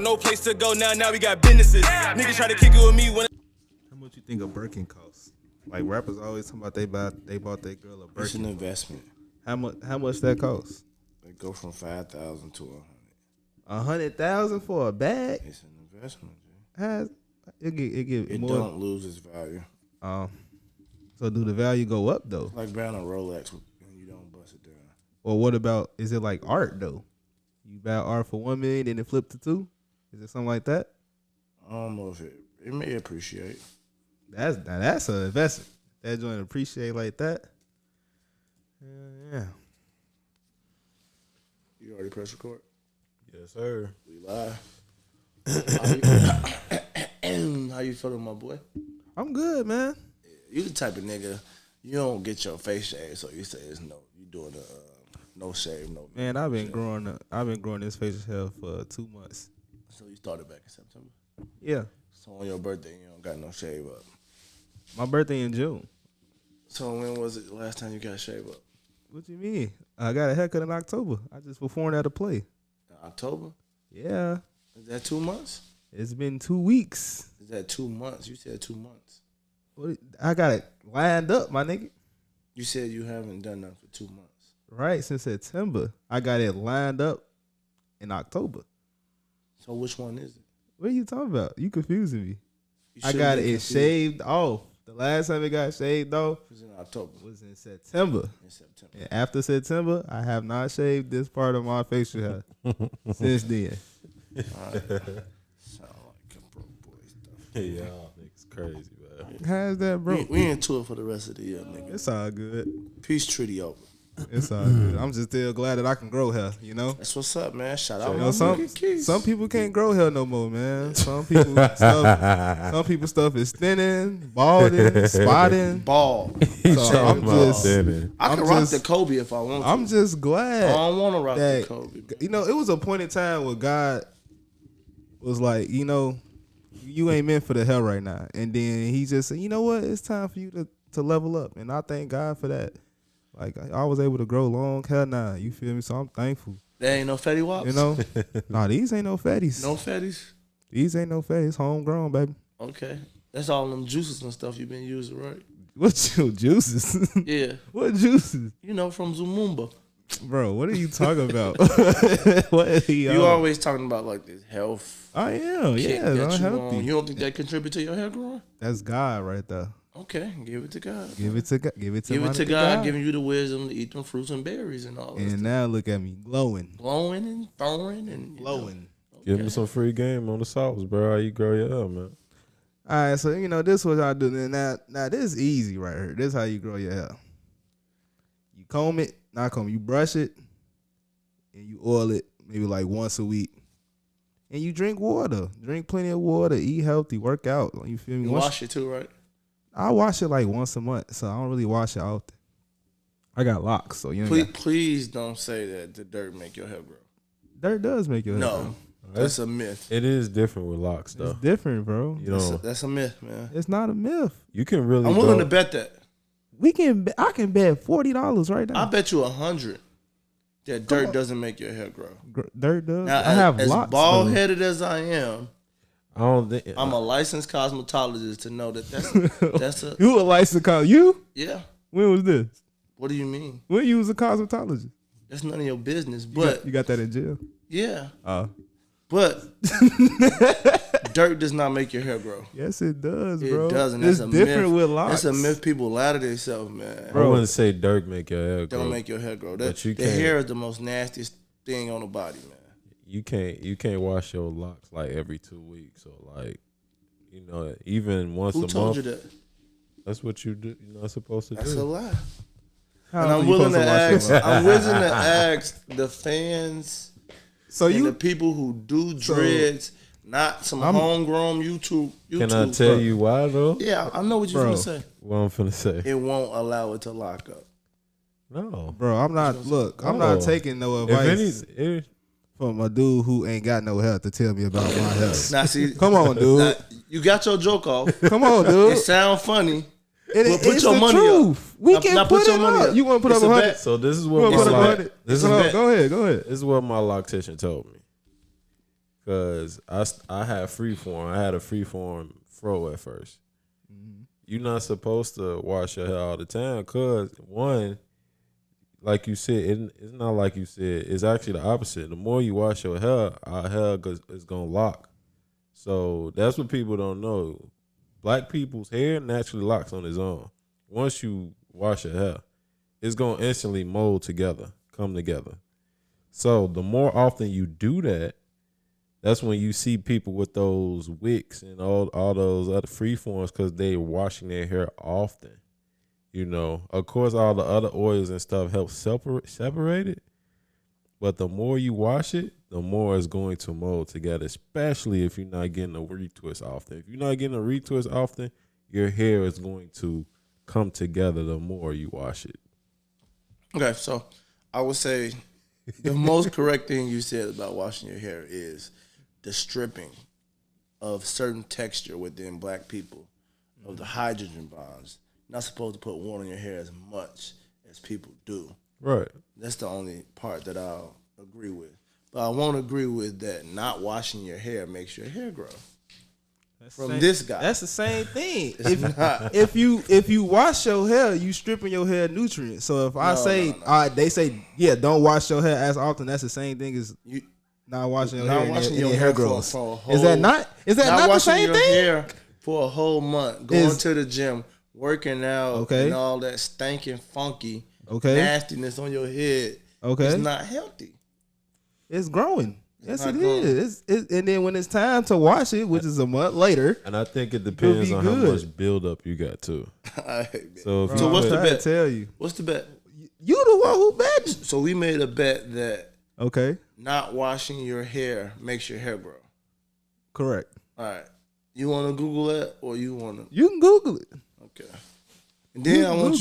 no place to go now we got businesses. Niggas try to kick it with me when. How much you think a Birkin costs? Like rappers always talking about they bought their girl a Birkin. It's an investment. How much that costs? They go from 5,000 to 100. 100,000 for a bag? It's an investment. It more. Don't lose its value. So do the value go up though? It's like buying a Rolex and you don't bust it down. Or what about, is it like art though? You buy art for 1 million and it flip to 2? Is it something like that? I don't know if it may appreciate. That's an investment. That joint appreciate like that. Yeah. You already press record? Yes, sir. We live. How you feeling, my boy? I'm good, man. You the type of nigga, you don't get your face shaved, so you say it's no. You doing a no shave, no. Man, I've been growing this facial hair for 2 months. So you started back in September? Yeah. So on your birthday, you don't got no shave up. My birthday in June. So when was it the last time you got shaved up? What you mean? I got a haircut in October. I just performed at a play. October? Yeah. Is that 2 months? It's been 2 weeks. Is that 2 months? You said 2 months. I got it lined up, my nigga. You said you haven't done nothing for 2 months. Right, since September. I got it lined up in October. So which one is it? What are you talking about? You confusing me. You I got it shaved off. The last time it got shaved off was in October. Was in September. And after September, I have not shaved this part of my facial hair since then. Sound like a broke boy stuff. Yeah, niggas crazy, man. How's that, bro? We into it for the rest of the year, nigga. It's all good. Peace treaty over. It's all good. I'm just still glad that I can grow hair, you know? That's what's up, man. Shout out. You know, some people can't grow hair no more, man. Some people stuff is thinning, balding, spotting. Bald. So I can rock the Kobe if I want to. I'm just glad. I don't want to rock the Kobe. Man. You know, it was a point in time where God was like, you know, you ain't meant for the hell right now. And then he just said, you know what? It's time for you to level up. And I thank God for that. Like, I was able to grow long hair now. You feel me? So I'm thankful. There ain't no fatty wops? You know? Nah, these ain't no fatties. No fatties? These ain't no fatties. Homegrown, baby. Okay. That's all them juices and stuff you been using, right? What your juices? Yeah. What juices? You know, from Zumumba. Bro, what are you talking about? What are you always talking about like this health. I am, yeah. I'm healthy. You don't think that contribute to your hair growing? That's God right there. Okay, give it to God. Give it to God. Give it to God, giving you the wisdom to eat them fruits and berries and all that. And now look at me, glowing. Glowing and throwing and glowing. Okay. Give me some free game on the sauce, bro. How you grow your hair, man? All right, so, you know, this is what I do. Now, this is easy right here. This is how you grow your hair. You comb it, not comb it. You brush it, and you oil it maybe like once a week. And you drink water. Drink plenty of water. Eat healthy. Work out. You feel me? You wash it too, right? I wash it like once a month, so I don't really wash it often. I got locks, so you know. Please don't say that the dirt make your hair grow. Dirt does make your hair grow. No, that's a myth. It is different with locks, though. It's different, bro. You know, that's a myth, man. It's not a myth. You can really. I'm willing to bet that. I can bet $40 right now. I bet you 100 that dirt doesn't make your hair grow. Dirt does. Now, I have as locks. Bald headed as I am. I don't think I'm a licensed cosmetologist to know that that's a. You a licensed you? Yeah. When was this? What do you mean? When you was a cosmetologist? That's none of your business. But you got that in jail? Yeah. But dirt does not make your hair grow. Yes, it does, bro. It doesn't. It's that's a different myth. with locks. That's a myth people lie to themselves, man. I wouldn't say dirt make your hair grow. Don't make your hair grow. The can't. hair is the most nastiest thing on the body, man. You can't wash your locks like every 2 weeks or like, you know, even once a month. Who told you that? That's what you do. You're not supposed to do. That's a lie. How and I'm willing to ask the fans, the people who do dreads, not some homegrown YouTube. Can I tell you why though? Yeah, I know what you're gonna say. What I'm finna say. It won't allow it to lock up. No, bro. I'm not. Look, I'm not taking no advice from a dude who ain't got no hair to tell me about my hair. Now, see, come on, dude. Now, you got your joke off. Come on, dude. It sound funny. But put your money up. We can put your money up. You want to put up 100? So this is what my Go ahead. This is what my loctician told me. Cause I had freeform. I had a freeform fro at first. You're not supposed to wash your hair all the time, cause one, like you said, it's not like you said. It's actually the opposite. The more you wash your hair, our hair is gonna lock. So that's what people don't know. Black people's hair naturally locks on its own. Once you wash your hair, it's gonna instantly mold together, come together. So the more often you do that, that's when you see people with those wicks and all those other freeforms because they're washing their hair often. You know, of course, all the other oils and stuff help separate it. But the more you wash it, the more it's going to mold together, especially if you're not getting a retwist often. If you're not getting a retwist often, your hair is going to come together the more you wash it. Okay, so I would say the most correct thing you said about washing your hair is the stripping of certain texture within black people of the hydrogen bonds. You're not supposed to put one on your hair as much as people do. Right. That's the only part that I'll agree with. But I won't agree with that not washing your hair makes your hair grow. This guy. That's the same thing. If you wash your hair, you stripping your hair nutrients. So if I say they say don't wash your hair as often, that's the same thing as you not washing your hair and your hair grows. Is that not the same thing? Hair for a whole month, going to the gym, working out, and all that stinking funky nastiness on your head. It's not healthy. It's growing. Yes, it is. And then when it's time to wash it, which is a month later, and I think it depends on how much buildup you got too. So what's the bet? Tell you, what's the bet? You the one who bet. So we made a bet that not washing your hair makes your hair grow. Correct. All right. You want to Google that, or you want to? You can Google it. Okay. And then I want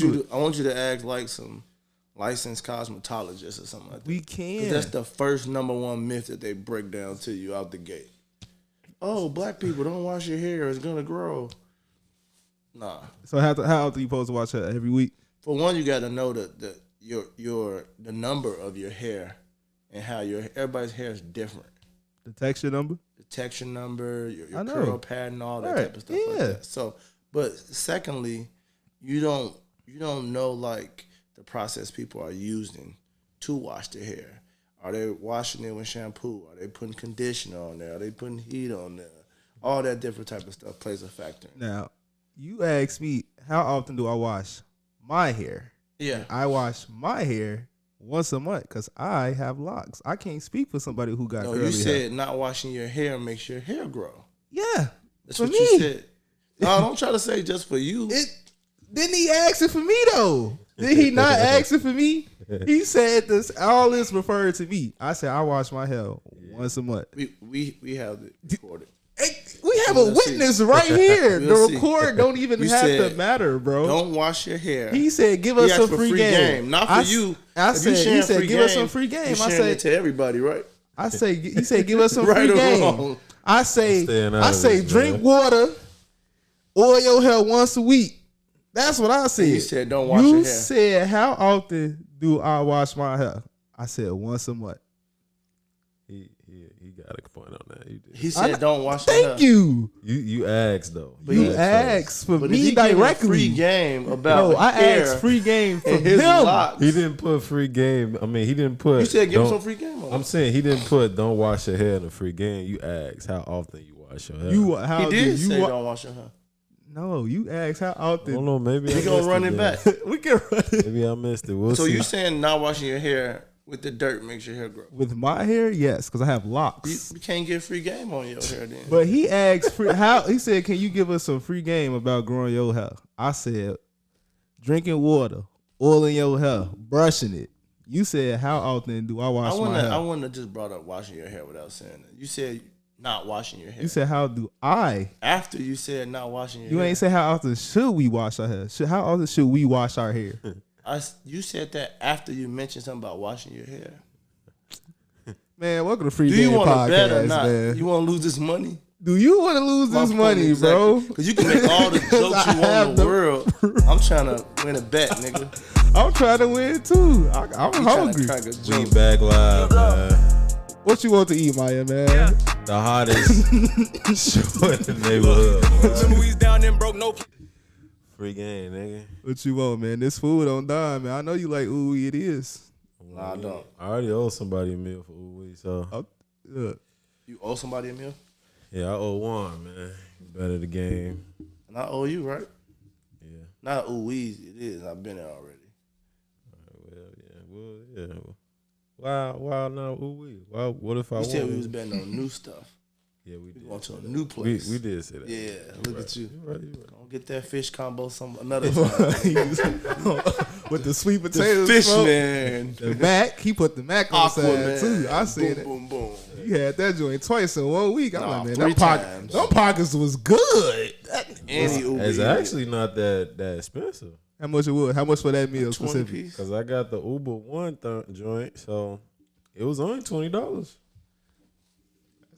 you to act like some licensed cosmetologist or something like that. We can. That's the first number one myth that they break down to you out the gate. Oh, black people don't wash your hair; it's gonna grow. Nah. So how often you supposed to wash it? Every week? For one, you got to know that the number of your hair and how everybody's hair is different. The texture number. The texture number, your curl pattern, all that type of stuff like that. So, but secondly, you don't know like the process people are using to wash their hair. Are they washing it with shampoo? Are they putting conditioner on there? Are they putting heat on there? All that different type of stuff plays a factor. Now, you asked me how often do I wash my hair? Yeah, I wash my hair once a month because I have locks. I can't speak for somebody who got curly hair. You said not washing your hair makes your hair grow. Yeah, that's what you said. No, don't try to say just for you. Didn't he ask it for me though? Did he not ask it for me? He said this. All this referred to me. I said I wash my hair once a month. We have it recorded. We have a witness right here. The record don't even have to matter, bro. Don't wash your hair. He said, "Give us some free game." Not for you. I said, "He said, give us some free game." I said to everybody, right? I say, he said, "Give us some free game." Wrong. I say, drink water, oil your hair once a week. That's what I said. You said, "Don't wash your hair." You said, "How often do I wash my hair?" I said, "Once a month." He got a point on that. He said, "Don't wash your hair." Thank you. You asked though. But you asked for me directly. Free game about I asked free game from him. Locks. He didn't put free game. I mean, he didn't put. You said give him some free game. I'm saying he didn't put don't wash your hair in a free game. You asked how often you wash your hair. He did say don't wash your hair. No, you asked how often. I don't know. Maybe we gonna run it back. We can run it. Maybe I missed it. We'll so see. You saying not washing your hair with the dirt makes your hair grow? With my hair, yes, because I have locks. You can't get free game on your hair then. But he asked he said, "Can you give us some free game about growing your hair?" I said, "Drinking water, oiling your hair, brushing it." You said, "How often do I wash my hair?" I wouldn't have just brought up washing your hair without saying that. You said not washing your hair. You said, "How do I?" After you said not washing your hair. You ain't say how often should we wash our hair. How often should we wash our hair? You said that after you mentioned something about washing your hair. Man, welcome to Free Game Game Podcast. Do you want to bet or not? Man. You want to lose this money? Do you want to lose this money, bro? Because you can make all the jokes you want in the world. I'm trying to win a bet, nigga. I'm trying to win too. I'm hungry. We back live, man. What you want to eat, Maya, man? The hottest show in the neighborhood. Remember we was down and broke no. Free game, nigga. What you want, man? This food on dime, man. I know you like ooh, it is. Nah, I don't. I already owe somebody a meal for Uwe, so. Yeah. You owe somebody a meal? Yeah, I owe one, man. Better the game. And I owe you, right? Yeah. Not it is. I've been there already. Yeah. Why not Uwe? Why? What if I You said want? we was betting on new stuff. Yeah, we We did. going to a new place. We did say that. Yeah, look right. at you. You right. Don't get that fish combo another time. With the sweet potatoes. Fish bro. man. The mac. He put the mac on the Aquaman. side too. I seen boom, it. boom, boom. You had that joint twice in 1 week. I'm like, man, 3 times. them pockets was good. It's actually not that expensive. How much it was? How much for that meal 20 specifically? piece. Cause I got the Uber One joint, so it was only $20.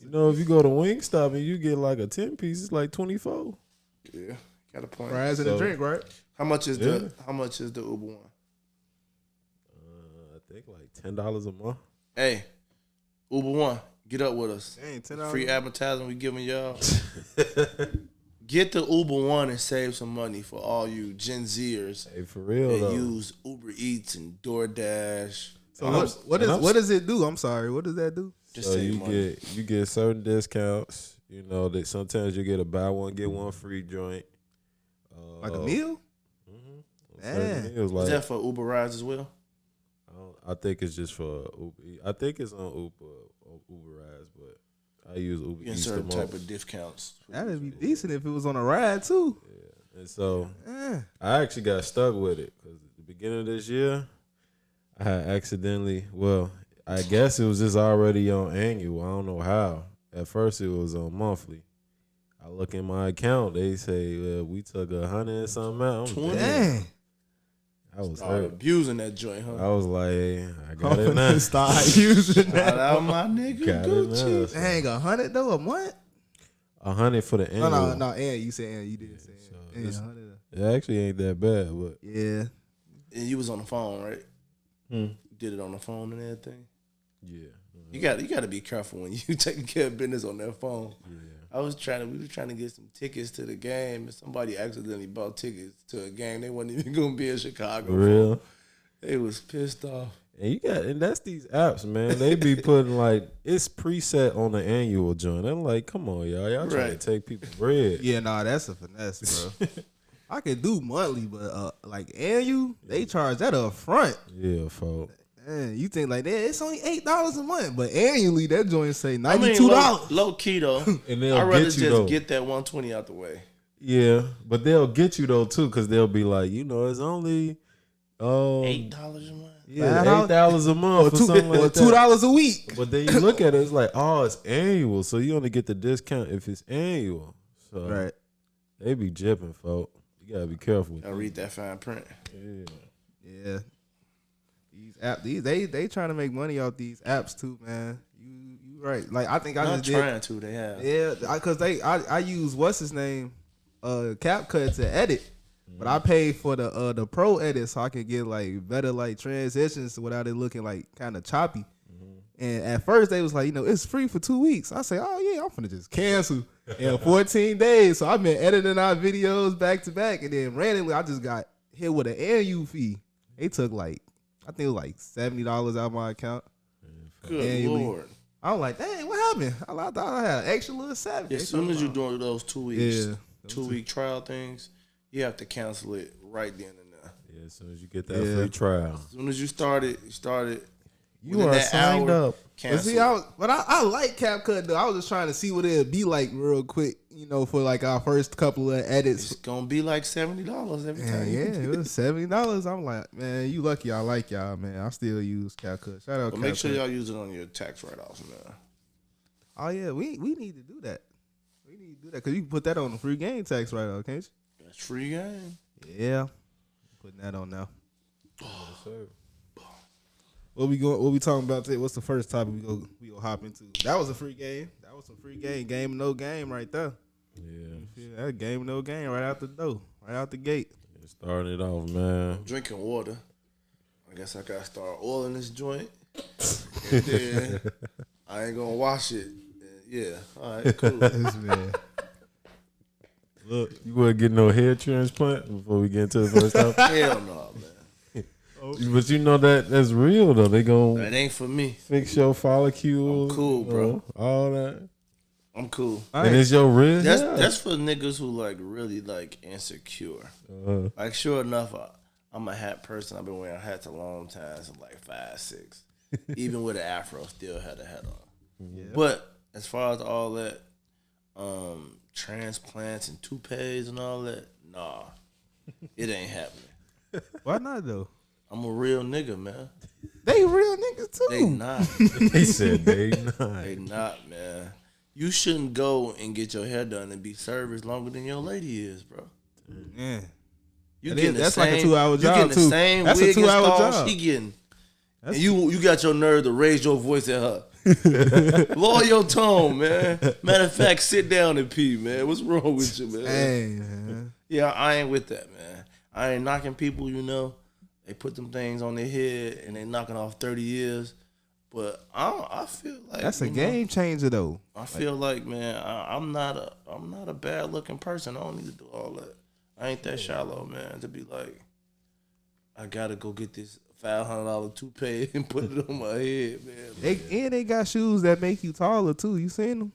You know, if you go to Wingstop and you get like a 10 piece, it's like 24. Yeah, got a point. Fries and a drink, right? How much is Yeah. the Uber one? I think like $10 a month. Hey, Uber One, get up with us. Dang, $10. Free advertising we giving y'all. Get the Uber One and save some money for all you Gen Zers Hey, for real that though. use Uber Eats and DoorDash. So what does it do? I'm sorry. What does that do? Just So save money. you get certain discounts. You know that sometimes you get a buy one get one free joint. Like a meal? Certain Man. meals, Is like, that for Uber rides as well? I think it's just for Uber. I think it's on Uber rides, but I use Uber Getting Eats the certain most. type of discounts. That'd be decent if it was on a ride too. And so Yeah. I actually got stuck with it because at the beginning of this year, I had accidentally, well, I guess it was just already on annual. I don't know how. At first, it was on monthly. I look in my account. They say we took 100 and something out. I'm 20. Dang. I was Started hurt. abusing that joint, huh? I was like, I got it now. Start using Shout that. out my nigga Got it Gucci. now. Dang, 100 though a month? 100 for the annual. No. And you said and you did say so and. it's- 100. It actually ain't that bad, but Yeah. And you was on the phone, right? Hmm. You did it on the phone and everything. yeah. You got to be careful when you taking care of business on that phone. Yeah. We was trying to get some tickets to the game, and somebody accidentally bought tickets to a game they wasn't even gonna be in Chicago. For real. They was pissed off. And that's these apps, man. They be putting like it's preset on the annual joint. I'm like, come on, y'all trying Right. to take people's bread. Yeah, nah, that's a finesse, bro. I could do monthly, but like annual, they charge that up front. Yeah, folks. Man, you think like that? It's only $8 a month, but annually that joint say I $92. mean, low key though. And they'll I'd rather get you just though. get that 120 out the way. Yeah, but they'll get you though too, because they'll be like, it's only $8 a month. yeah, $8 a month or something or like that. $2 a week. But then you look at it, it's like, oh, it's annual, so you only get the discount if it's annual. So Right. they be jipping, folk. You gotta be careful. With I read that fine print. yeah. Yeah. These apps, they trying to make money off these apps too, man. You right. Like I think I Not just did. trying to. They have. Yeah, because I use what's his name, CapCut to edit, but I paid for the pro edit so I could get like better like transitions without it looking like kind of choppy. And at first they was like, it's free for 2 weeks. I say, oh yeah, I'm finna just cancel in 14 days. So I've been editing our videos back to back, and then randomly I just got hit with an annual fee. They took like I think it was like $70 out of my account. Good annually. Lord. I was like, dang, what happened? I thought I had an extra little $70. As soon as you're doing those 2 weeks, Yeah. 2 week trial things, you have to cancel it right then and there. Yeah, as soon as you get that Yeah. free trial. As soon as you started. You within are that signed hour, up. But Cancel. see, I like CapCut though. I was just trying to see what it'd be like real quick, for like our first couple of edits. It's gonna be like $70 every time. Yeah, it was $70. I'm like, man, you lucky. I like y'all, man. I still use CapCut. Shout out But CapCut. make sure y'all use it on your tax write-offs, man. Oh yeah, we need to do that. We need to do that because you can put that on the free game tax right now, can't That's free game. you? Yeah, putting that on now. Yes, sir. What we talking about today? What's the first topic we go hop into? That was a free game. That was some free game. Game no game right there. Yeah. Yeah, that game no game right out the door, right out the gate. Starting it off, man. Drinking water. I guess I gotta start oiling this joint. And then I ain't gonna wash it. Yeah, all right, cool. This man. Look, you wouldn't get no hair transplant before we get into the first topic? Hell no, man. But you know that's real though. They gonna That ain't for me. fix your follicles. I'm cool, bro. All that. I'm cool. And it's your real hair. That's for niggas who like really like insecure. Like sure enough, I'm a hat person. I've been wearing hats a long time, since like 5, 6. Even with an afro, still had a hat on. Yeah. But as far as all that, transplants and toupees and all that, nah, it ain't happening. Why not though? I'm a real nigga, man. They real niggas too. They not. They said they not. They not, man. You shouldn't go and get your hair done and be serviced longer than your lady is, bro. Yeah. You getting that's the like a same, 2-hour you job getting the too. same That's a wig 2-hour install job. she getting. And you got your nerve to raise your voice at her. Lower your tone, man. Matter of fact, sit down and pee, man. What's wrong with you, man? Hey, man. Yeah, I ain't with that, man. I ain't knocking people, you know. They put them things on their head and they knocking off 30 years. But I feel like That's a game changer though. I feel like, man, I'm not a bad looking person. I don't need to do all that. I ain't that shallow, man, to be like, I gotta go get this $500 toupee and put it on my head, man. They got shoes that make you taller too. You seen them?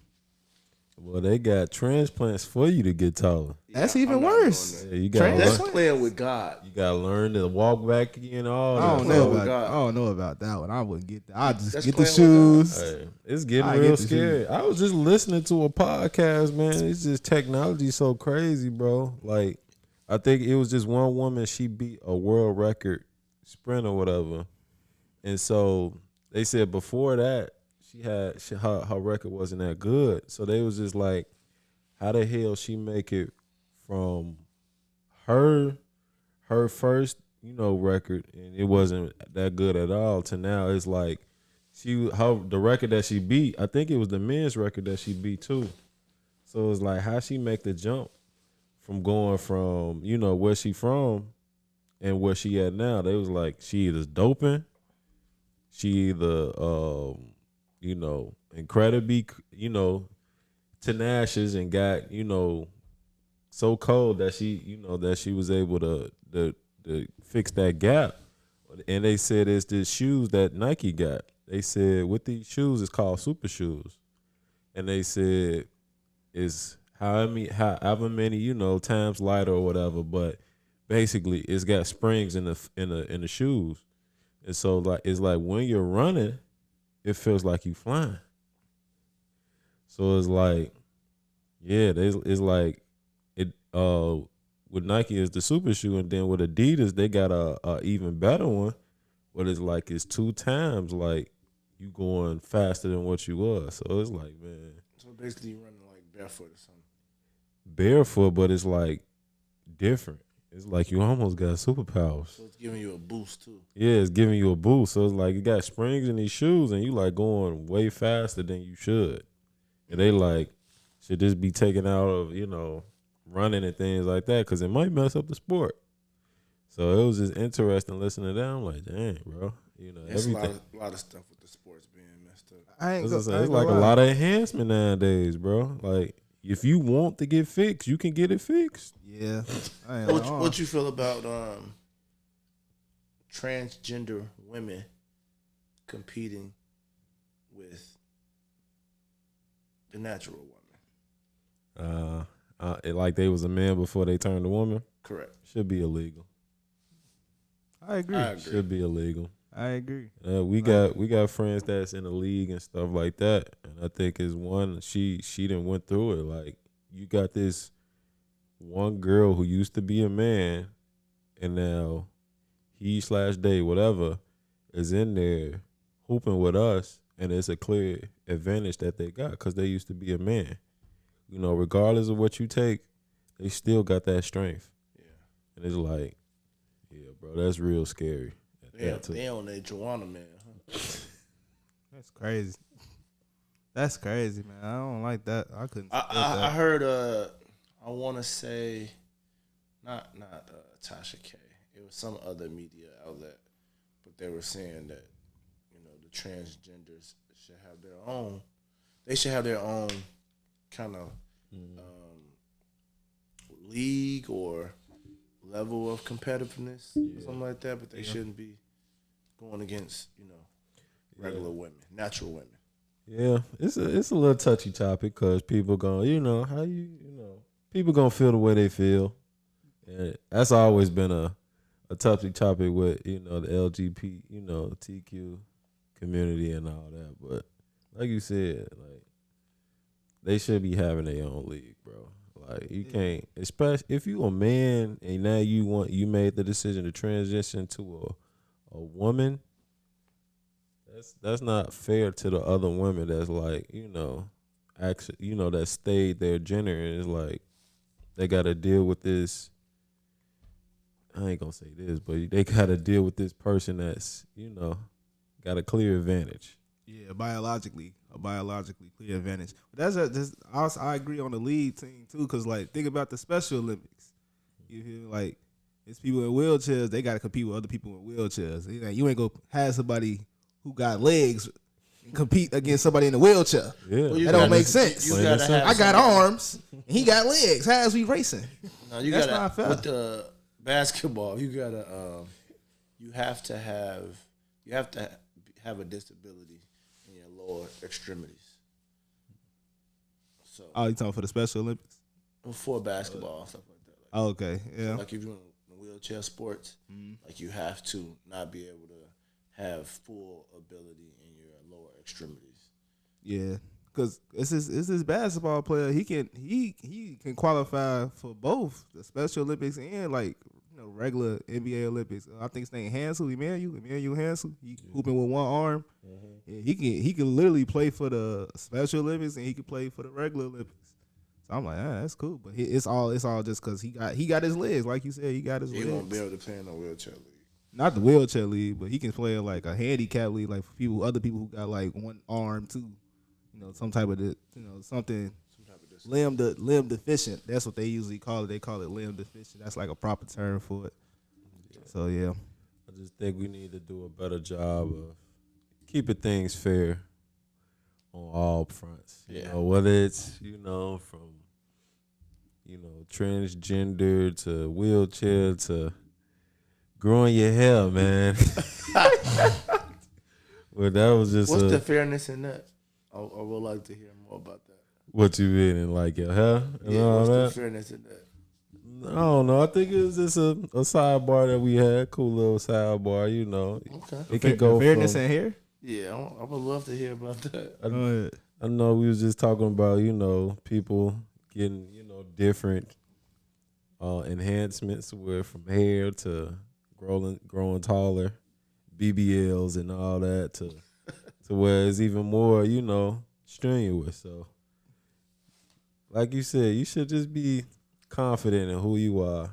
Well, they got transplants for you to get taller. That's even worse. Yeah, you got That's playing with God. You gotta learn to walk back again. All I that. don't know about that one. I wouldn't get that. I just That's get the playing shoes. Hey, it's getting I real get the scary. I was just listening to a podcast, man. It's just technology so crazy, bro. Like, I think it was just one woman. She beat a world record sprint or whatever, and so they said before that her record wasn't that good. So they was just like, how the hell she make it from her first record, and it wasn't that good at all, to now it's like the record that she beat, I think it was the men's record that she beat too. So it's like how she make the jump from going from where she from and where she at now. They was like, she either doping, she either incredibly tenacious and got so cold that she was able to fix that gap. And they said it's the shoes that Nike got. They said with these shoes, it's called super shoes, and they said it's however many times lighter or whatever, but basically it's got springs in the shoes, and so like it's like when you're running, it feels like you flying. So it's like, yeah, it's like it. With Nike is the super shoe, and then with Adidas they got a even better one, but it's like it's 2 times like you going faster than what you was. So it's like, man. So basically you're running like barefoot or something. Barefoot, but it's like different. It's like you almost got superpowers. So it's giving you a boost too. Yeah, it's giving you a boost. So it's like you got springs in these shoes, and you like going way faster than you should. And they like, should this be taken out of running and things like that, because it might mess up the sport. So it was just interesting listening to that. I'm like, dang, bro. There's everything. a lot of stuff with the sports being messed up. It's like a lot of enhancement nowadays, bro. Like, if you want to get fixed, you can get it fixed. Yeah. What you feel about transgender women competing with the natural woman? Like they was a man before they turned a woman. Correct. Should be illegal. I agree. Should be illegal. I agree. We got friends that's in the league and stuff like that, and I think is one she done went through it. Like, you got this one girl who used to be a man, and now he/they whatever is in there hooping with us, and it's a clear advantage that they got because they used to be a man. Regardless of what you take, they still got that strength. Yeah, and it's like, yeah, bro, that's real scary. They on that Joanna, man. Huh? That's crazy. That's crazy, man. I don't like that. I couldn't. I heard. I want to say, not Tasha K. It was some other media outlet, but they were saying that the transgenders should have their own. They should have their own kind of league or level of competitiveness, something like that. But they shouldn't be going against regular women, natural women. Yeah, it's a little touchy topic because people going, people gonna feel the way they feel, and that's always been a touchy topic with the LGBT, TQ community and all that. But like you said, like they should be having their own league, bro. Like you can't, especially if you a man and now you made the decision to transition to a woman. That's not fair to the other women that's like, actually, that stayed their gender and is like they gotta deal with this. I ain't gonna say this, but they gotta deal with this person that's, got a clear advantage. Yeah, a biologically clear advantage. But I agree on the lead team too, because like think about the Special Olympics. You feel like it's people in wheelchairs, they gotta compete with other people in wheelchairs. You ain't gonna have somebody who got legs and compete against somebody in a wheelchair. Yeah, that don't make sense. I got arms and he got legs. How's we racing? No, that's not fair. With the basketball, you have to have a disability in your lower extremities. So, you talking for the Special Olympics? For basketball, stuff like that. Okay, yeah. So like if you're in wheelchair sports, like you have to not be able to have full ability in your lower extremities. Yeah, because it's this basketball player. He can qualify for both the Special Olympics and regular NBA Olympics. I think his name Hansel, Emmanuel Hansel. He hooping with one arm. Yeah, he can literally play for the Special Olympics and he can play for the regular Olympics. So I'm like, that's cool. But it's all just because he got his legs, like you said, he got his legs. He won't be able to play in no wheelchair league. Not the wheelchair league, but he can play in like a handicap league, like for other people who got like one arm too. Some type of something limb deficient. That's what they usually call it. They call it limb deficient. That's like a proper term for it. Yeah. So yeah, I just think we need to do a better job of keeping things fair on all fronts. Yeah. Whether it's from transgender to wheelchair to growing your hair, man. Well, that was just what's the fairness in that? I would like to hear more about that. What you mean in like your hair and all what's that? the fairness in that? I don't know. I think it was just a sidebar that we had. Cool little sidebar, Okay. It could go fairness from, in here. Yeah, I would love to hear about that. I know we was just talking about, people getting, different enhancements where from hair to growing taller, BBLs and all that to where it's even more, strenuous. So like you said, you should just be confident in who you are.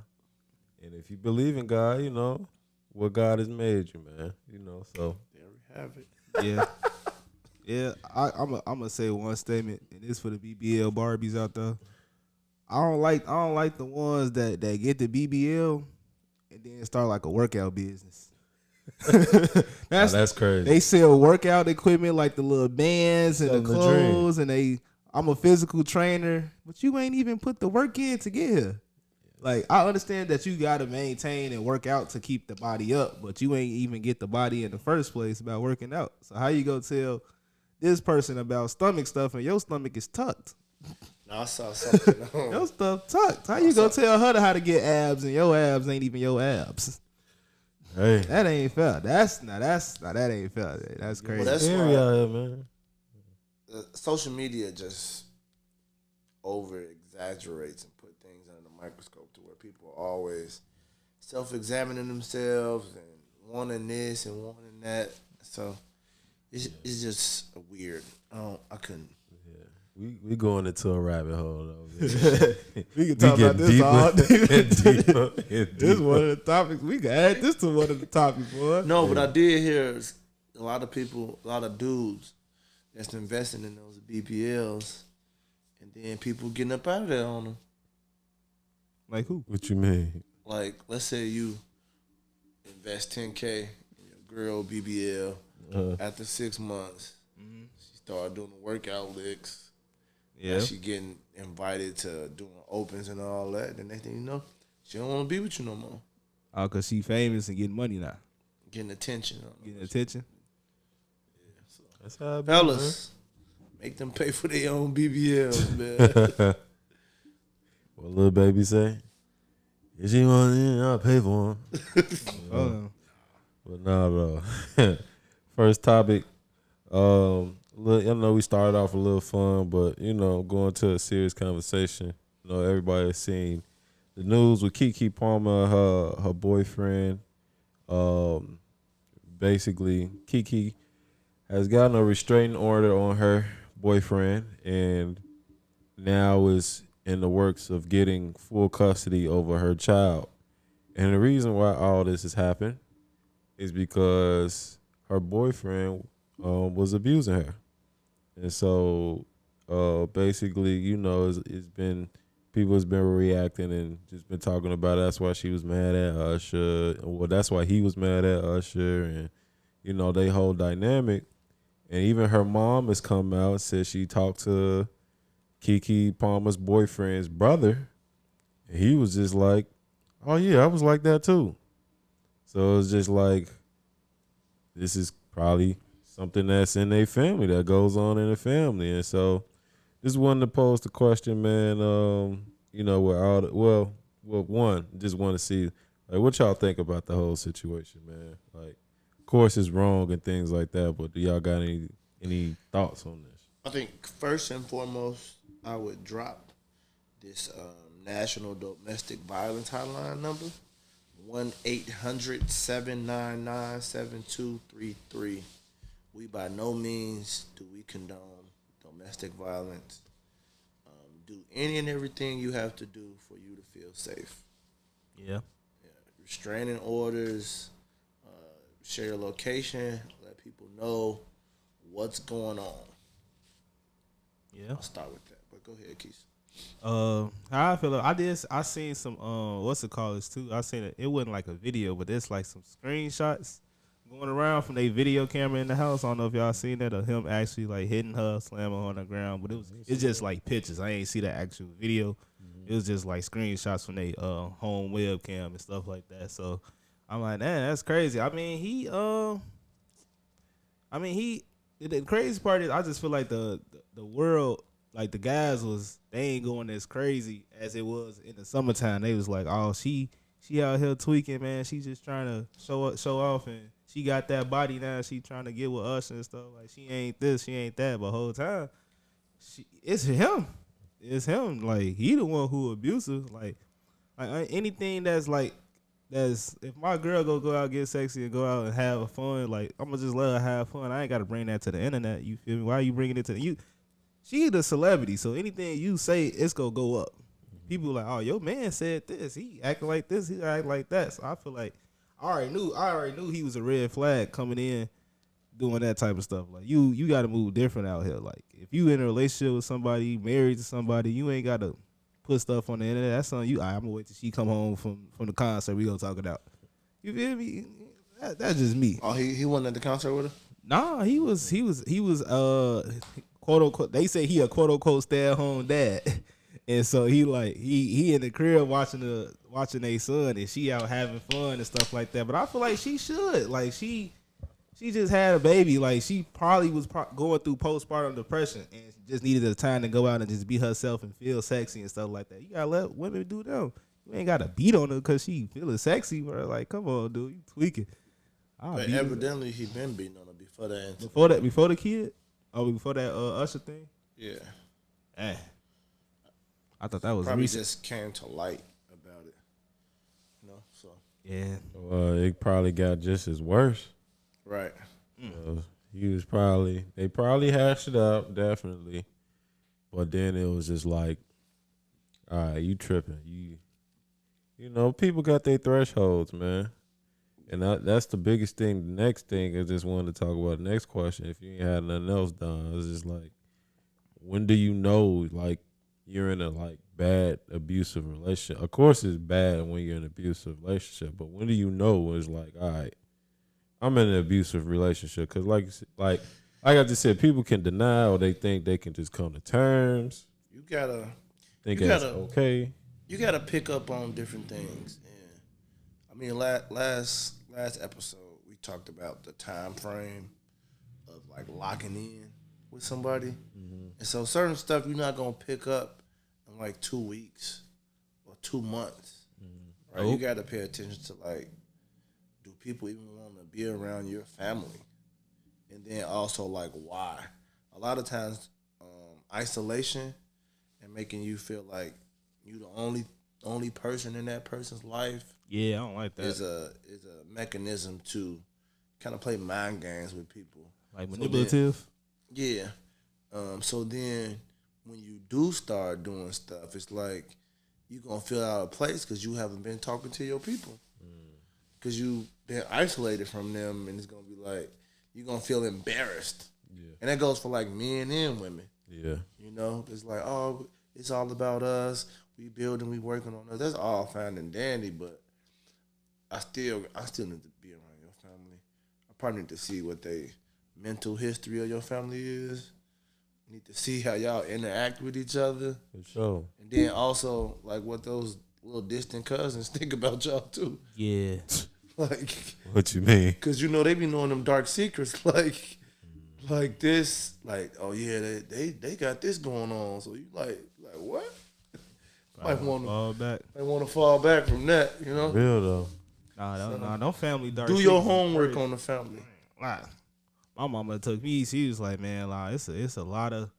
And if you believe in God, what God has made you, man. So there we have it. Yeah. Yeah, I'm gonna say one statement, and this for the BBL Barbies out there. I don't like the ones that get the BBL and then start like a workout business. That's crazy. They sell workout equipment like the little bands and the clothes, and I'm a physical trainer, but you ain't even put the work in to get here. Like, I understand that you got to maintain and work out to keep the body up, but you ain't even get the body in the first place about working out. So how you go tell this person about stomach stuff and your stomach is tucked? No, I saw something. Your stuff tucked. How you go tell her how to get abs and your abs ain't even your abs? Hey, that ain't fair. That ain't fair. That's crazy. Well, that's scary out here, man. Social media just over exaggerates and put things under the microscope to where people are always self-examining themselves and wanting this and wanting that. So it's just weird. I couldn't. Yeah, we going into a rabbit hole though. We can talk about this all day. This is one of the topics. We can add this to one of the topics, boy. No, but I did hear a lot of people, a lot of dudes that's investing in those BBLs, and then people getting up out of there on them. Like who? What you mean? Like, let's say you invest $10K in your girl BBL. After 6 months, She started doing the workout licks. Yeah. She getting invited to doing opens and all that. The next thing you know, she don't want to be with you no more. Oh, cause she famous and getting money now. Getting attention. Getting attention. Yeah, so. That's how it be, Fellas, make them pay for their own BBLs, man. What little baby say? If she want in, I'll pay for him. But no, though. First topic. I know we started off a little fun, but going to a serious conversation. Everybody has seen the news with Keke Palmer, her boyfriend. Basically, Keke has gotten a restraining order on her boyfriend, and now is in the works of getting full custody over her child. And the reason why all this has happened is because her boyfriend was abusing her. And so basically, it's been, people has been reacting and just been talking about it. That's why she was mad at Usher. Well, that's why he was mad at Usher, and they whole dynamic. And even her mom has come out and said she talked to Keke Palmer's boyfriend's brother, and he was just like, "Oh yeah, I was like that too." So it's just like, this is probably something that's in their family, that goes on in the family. And so just wanted to pose the question, man. With all one, just want to see like what y'all think about the whole situation, man. Like, of course it's wrong and things like that, but do y'all got any thoughts on this? I think first and foremost, I would drop this National Domestic Violence Hotline number, 1-800-799-7233. We by no means do we condone domestic violence. Do any and everything you have to do for you to feel safe. Yeah. Restraining orders, share your location, let people know what's going on. Yeah. I'll start with that. But go ahead, Keith. How I feel, I seen some what's it called this too. I seen it wasn't like a video, but it's like some screenshots going around from their video camera in the house. I don't know if y'all seen that, of him actually like hitting her, slamming her on the ground. But it's just like pictures. I ain't see the actual video. Mm-hmm. It was just like screenshots from their home webcam and stuff like that. So I'm like, man, that's crazy. I mean, the crazy part is I just feel like the world, like the guys they ain't going as crazy as it was in the summertime. They was like, oh, she out here tweaking, man. She just trying to show off, and she got that body now. She trying to get with us and stuff. Like, she ain't this, she ain't that. But whole time, it's him. It's him. Like, he the one who abusive. Like anything if my girl go out, get sexy, and go out and have fun, like, I'm gonna just let her have fun. I ain't gotta bring that to the internet. You feel me? Why are you bringing it to you? She the celebrity, so anything you say, it's gonna go up. People like, oh, your man said this. He acting like this. He act like that. So I feel like I already knew he was a red flag coming in, doing that type of stuff. Like, you got to move different out here. Like, if you in a relationship with somebody, married to somebody, you ain't got to put stuff on the internet. That's something I'm gonna wait till she come home from the concert. We gonna talk it out. You feel me? That's just me. Oh, he wasn't at the concert with her? Nah, he was quote unquote. They say he a quote unquote stay at home dad. And so he in the crib watching their son, and she out having fun and stuff like that. But I feel like she should. Like, she just had a baby. Like, she probably was going through postpartum depression, and just needed the time to go out and just be herself and feel sexy and stuff like that. You gotta let women do them. You ain't gotta beat on her because she feeling sexy. Bro. Like, come on, dude, you tweaking. But evidently he been beating on her before that. Before the kid? Oh, before that Usher thing? Yeah. I thought that was probably recent. just came to light about it. So. Yeah. It probably got just as worse. Right. They probably hashed it out, definitely. But then it was just like, all right, you tripping. People got their thresholds, man. And that's the biggest thing. The next thing I just wanted to talk about, the next question, if you ain't had nothing else done, it's just like, when do you know, like, you're in a, like, bad abusive relationship? Of course it's bad when you're in an abusive relationship, but when do you know when it's like, all right, I'm in an abusive relationship? Because like like I just said, people can deny or they think they can just come to terms. You gotta think it's okay. You gotta pick up on different things. And I mean, last episode we talked about the time frame of like locking in with somebody, and so certain stuff you're not gonna pick up in like 2 weeks or 2 months. Right? Nope. You gotta pay attention to like, do people even want to be around your family? And then also like why? A lot of times, isolation and making you feel like you the only person in that person's life. Yeah, I don't like that. Is a mechanism to kind of play mind games with people, like manipulative. So then, so then when you do start doing stuff, it's like you're gonna feel out of place because you haven't been talking to your people, because you've been isolated from them, and it's gonna be like you're gonna feel embarrassed. Yeah. And that goes for like men and women. Yeah. You know, it's like, oh, it's all about us. We building, we working on us. That's all fine and dandy, but I still need to be around your family. I probably need to see what the mental history of your family is. Need to see how y'all interact with each other. For sure. And then also like what those little distant cousins think about y'all too. Yeah. Like, what you mean? Because you know they be knowing them dark secrets, like this, like, oh yeah, they got this going on. So you like what? Might want to fall back. Might want to fall back from that, you know. Real though. Nah, don't family dark. Do your homework on the family. My mama took me. She was like, man, like it's a lot of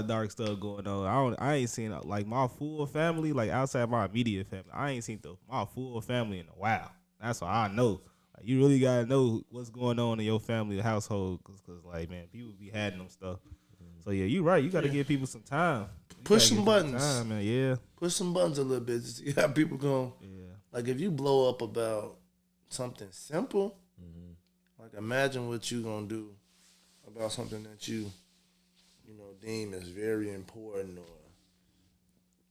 dark stuff going on. I ain't seen like my full family, like outside my immediate family. I ain't seen my full family in a while. That's why I know. Like, you really gotta know what's going on in your family household, cause like, man, people be having them stuff. So yeah, you right. You gotta give people some time. Push some buttons, man. Yeah, push some buttons a little bit to see how people go. Yeah, like if you blow up about something simple, like imagine what you gonna do about something that you know deem as very important or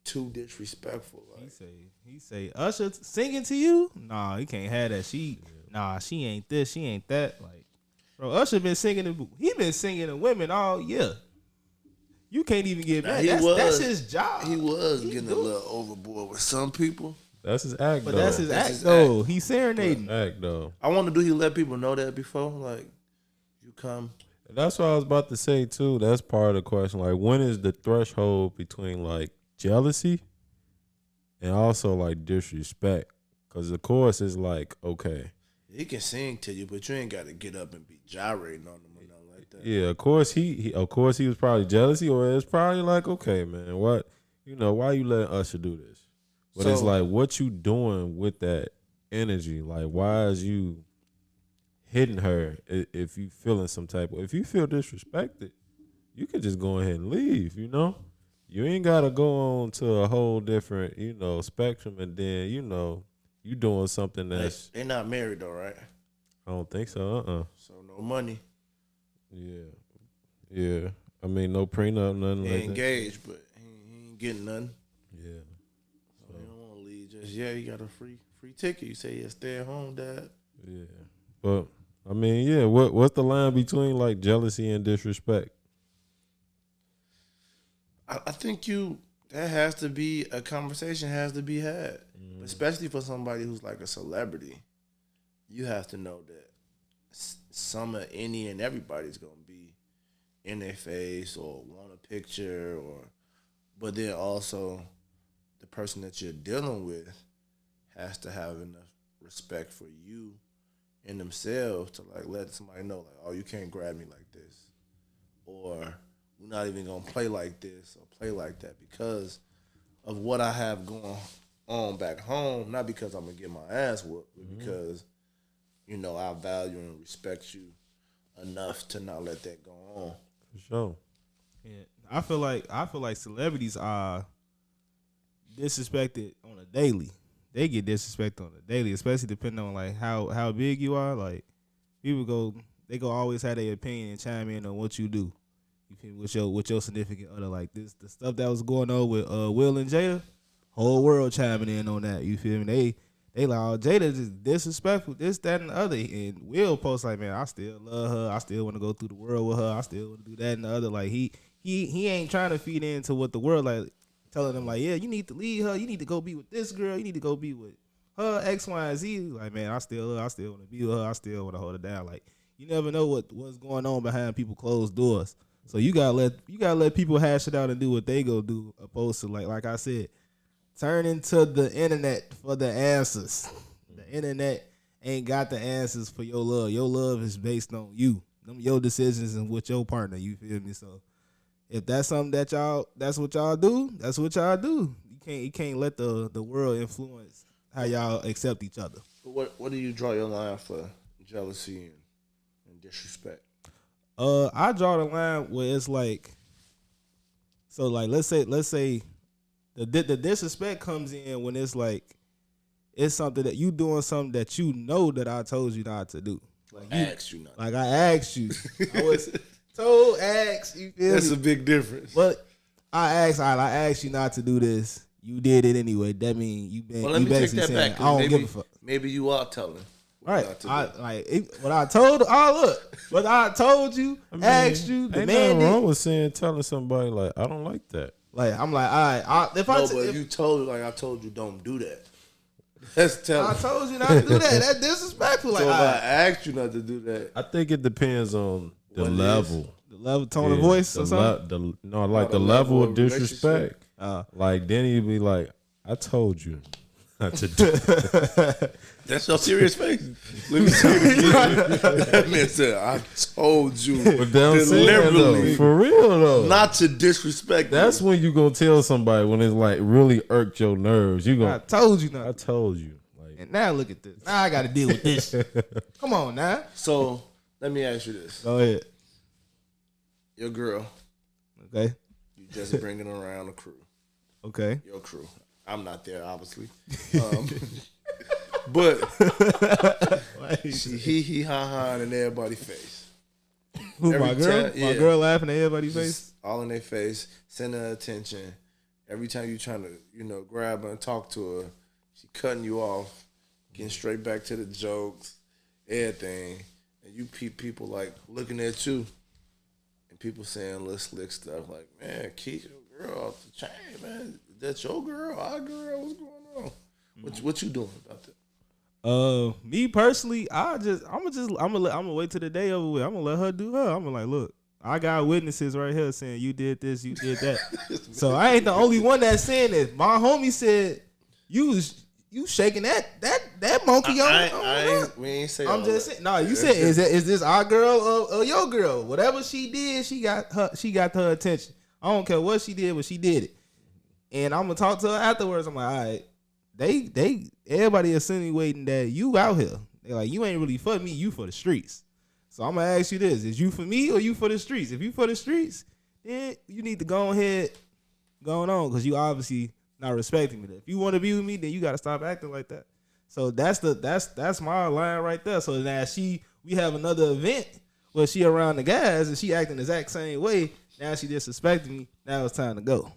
too disrespectful. Like. He say Usher singing to you? Nah, he can't have that. She ain't this, she ain't that. Like, bro, Usher been singing he been singing to women all year. You can't even get mad. That's his job. He was getting a little overboard with some people. That's his act, but though. That's his act, though. He's serenading. Act, though. I wonder, do he let people know that before? Like, you come. That's what I was about to say, too. That's part of the question. Like, when is the threshold between, like, jealousy and also, like, disrespect? Because the chorus is like, okay. He can sing to you, but you ain't got to get up and be gyrating on him or nothing like that. Yeah, of course he was probably jealousy, or it's probably like, okay, man, what, why you letting Usher do this? But it's like, what you doing with that energy? Like, why is you hitting her if you feeling some type of, if you feel disrespected, you could just go ahead and leave, You ain't got to go on to a whole different, spectrum, and then, you doing something that's... They're not married though, right? I don't think so, So no money. Yeah. I mean, no prenup, nothing he like that. Engaged, but he ain't getting nothing. Yeah. So you don't want to leave just, you got a free ticket. You say, stay at home, Dad. Yeah. But, I mean, what's the line between, like, jealousy and disrespect? I think that has to be, a conversation has to be had. Especially for somebody who's like a celebrity. You have to know that some of any and everybody's going to be in their face or want a picture, but then also the person that you're dealing with has to have enough respect for you and themselves to like let somebody know, like, oh, you can't grab me like this, or we're not even gonna play like this or play like that because of what I have going on back home. Not because I'm gonna get my ass whooped, but because I value and respect you enough to not let that go on. For sure. Yeah, I feel like celebrities are disrespected on a daily. They get disrespected on a daily, especially depending on like how big you are. Like people they always have their opinion and chime in on what you do. You feel with your significant other, like this, the stuff that was going on with Will and Jada, whole world chiming in on that. You feel me? They like, oh, Jada just disrespectful, this, that, and the other. And Will post like, man, I still love her. I still want to go through the world with her. I still want to do that and the other. Like he ain't trying to feed into what the world like, telling them like, yeah, you need to leave her. You need to go be with this girl. You need to go be with her X, Y, and Z. Like, man, I still want to be with her. I still want to hold her down. Like, you never know what's going on behind people closed doors. So you gotta let people hash it out and do what they go do, opposed to like I said, turn into the internet for the answers. The internet ain't got the answers for your love. Your love is based on you, your decisions and with your partner. You feel me? So if that's something that's what y'all do, that's what y'all do. You can't let the world influence how y'all accept each other. But what do you draw your line for jealousy and disrespect? I draw the line where it's like, so like let's say the disrespect comes in when it's like it's something that you doing something that you know that I told you not to do. Like I asked you not. Like I asked you. I was told, asked. You feel That's me? a big difference. But I asked you not to do this. You did it anyway. That means you been. Well, let me take that back. I don't give a fuck. Maybe you are telling. Right. What I told you, asked you, demanded. Ain't nothing wrong with telling somebody like, I don't like that. Like, I'm like, all right. But you told like I told you don't do that. That's telling. I told you not to do that. That's disrespectful. Like, so if I asked you not to do that, I think it depends on the level. The level, tone of voice or something? The level of disrespect. Like, then you'd be like, I told you not to do that. That's your serious face. Let me see it again. That man said, I told you But deliberately, for real though, not to disrespect. That's when you gonna tell somebody when it's like really irked your nerves. You gonna, I told you not. I told you. Like, and now look at this. Now I got to deal with this. Come on now. So let me ask you this. Go ahead. Your girl. Okay. You just bringing around the crew. Okay. Your crew. I'm not there, obviously. But he ha in everybody's face. Who, my girl? My girl laughing at everybody's face? All in their face, sending her attention. Every time you trying to, grab her and talk to her, she cutting you off, getting straight back to the jokes, everything. And you people like looking at you and people saying little slick stuff like, man, keep your girl off the chain, man. That's your girl, our girl, what's going on? What you doing about that? Me personally, I'm gonna wait till the day over with. I'm gonna let her do her. I'm gonna like, look, I got witnesses right here saying you did this, you did that. So I ain't the only one that's saying this. My homie said you shaking that monkey on. We ain't say. I'm just saying. No, you said is this our girl or your girl? Whatever she did, she got her attention. I don't care what she did, but she did it. And I'm gonna talk to her afterwards. I'm like, all right. Everybody insinuating that you out here. They like, you ain't really for me, you for the streets. So I'm gonna ask you this: is you for me or you for the streets? If you for the streets, then you need to go ahead, going on, because you obviously not respecting me. If you want to be with me, then you gotta stop acting like that. So that's my line right there. So now we have another event where she around the guys and she acting the exact same way. Now she disrespecting me. Now it's time to go.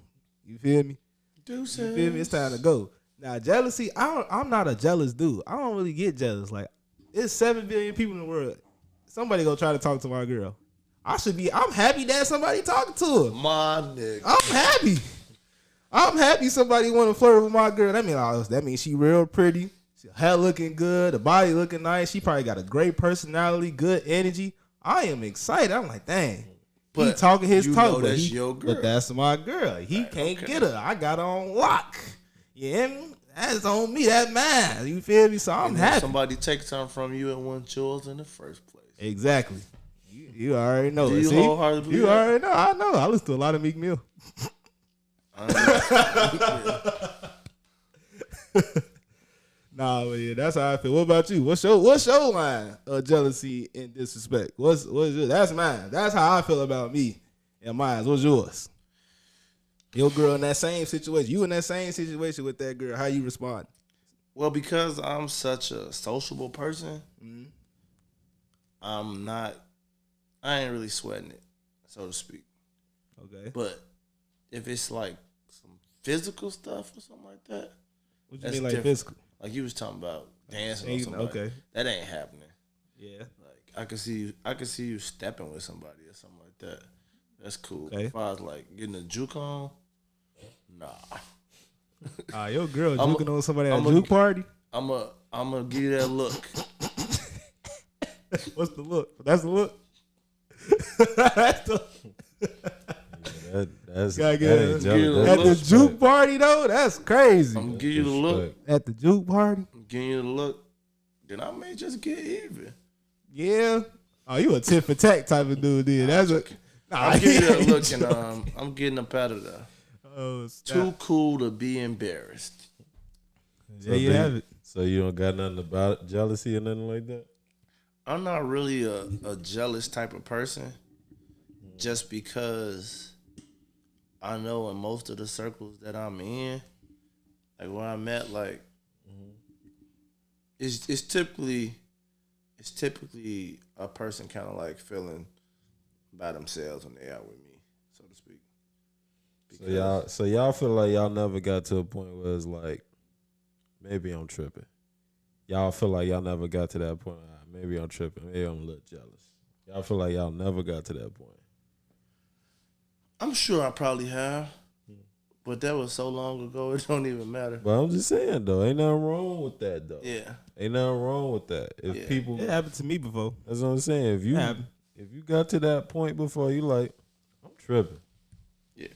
You feel me? You feel me? It's time to go. Now, jealousy, I'm not a jealous dude. I don't really get jealous. Like, it's 7 billion people in the world. Somebody gonna try to talk to my girl. I'm happy that somebody talking to her. My nigga. I'm happy somebody want to flirt with my girl. That means she real pretty. She hair looking good. The body looking nice. She probably got a great personality, good energy. I am excited. I'm like, dang. But he talking his talk. That's your girl. But that's my girl. He can't get her. I got her on lock. Yeah, that's on me. That's mine. You feel me? So I'm happy. Somebody take something from you and wasn't yours in the first place. Exactly. You already know. Do you wholeheartedly believe that? Already know. I know. I listen to a lot of Meek Mill. Nah, but yeah, that's how I feel. What about you? What's your line of jealousy and disrespect? What's yours? That's mine. That's how I feel about me and mine. What's yours? Your girl in that same situation. You in that same situation with that girl. How you respond? Well, because I'm such a sociable person, I ain't really sweating it, so to speak. Okay. But if it's like some physical stuff or something like that. What you mean like physical? Like you was talking about dancing or somebody. Okay. That ain't happening. Yeah. Like I could see you stepping with somebody or something like that. That's cool. Okay. If I was like getting a juke on, nah. Your girl juking on somebody at a juke party? I'm gonna give you that look. What's the look? That's the look. That's the That's gotta get that ain't jealous. at the juke party though. That's crazy. I'm gonna give you the look. At the juke party. I'm giving you the look. Then I may just get even. Yeah. Oh, you a tit for tat type of dude, then. That's what. I'm giving you that look, and I'm getting up out of there. Oh, too cool to be embarrassed. There you have it. So you don't got nothing about jealousy or nothing like that? I'm not really a jealous type of person, just because I know in most of the circles that I'm in, like where I'm at, like it's typically a person kind of like feeling by themselves when they're out with me, so to speak. So y'all feel like y'all never got to a point where it's like, maybe I'm tripping. Y'all feel like y'all never got to that point. Maybe I'm tripping. Maybe I'm a little jealous. Y'all feel like y'all never got to that point. I'm sure I probably have, but that was so long ago it don't even matter. But I'm just saying though, ain't nothing wrong with that though. Yeah, ain't nothing wrong with that. If people, it happened to me before. That's what I'm saying. If you got to that point before, you like, I'm tripping. Yeah,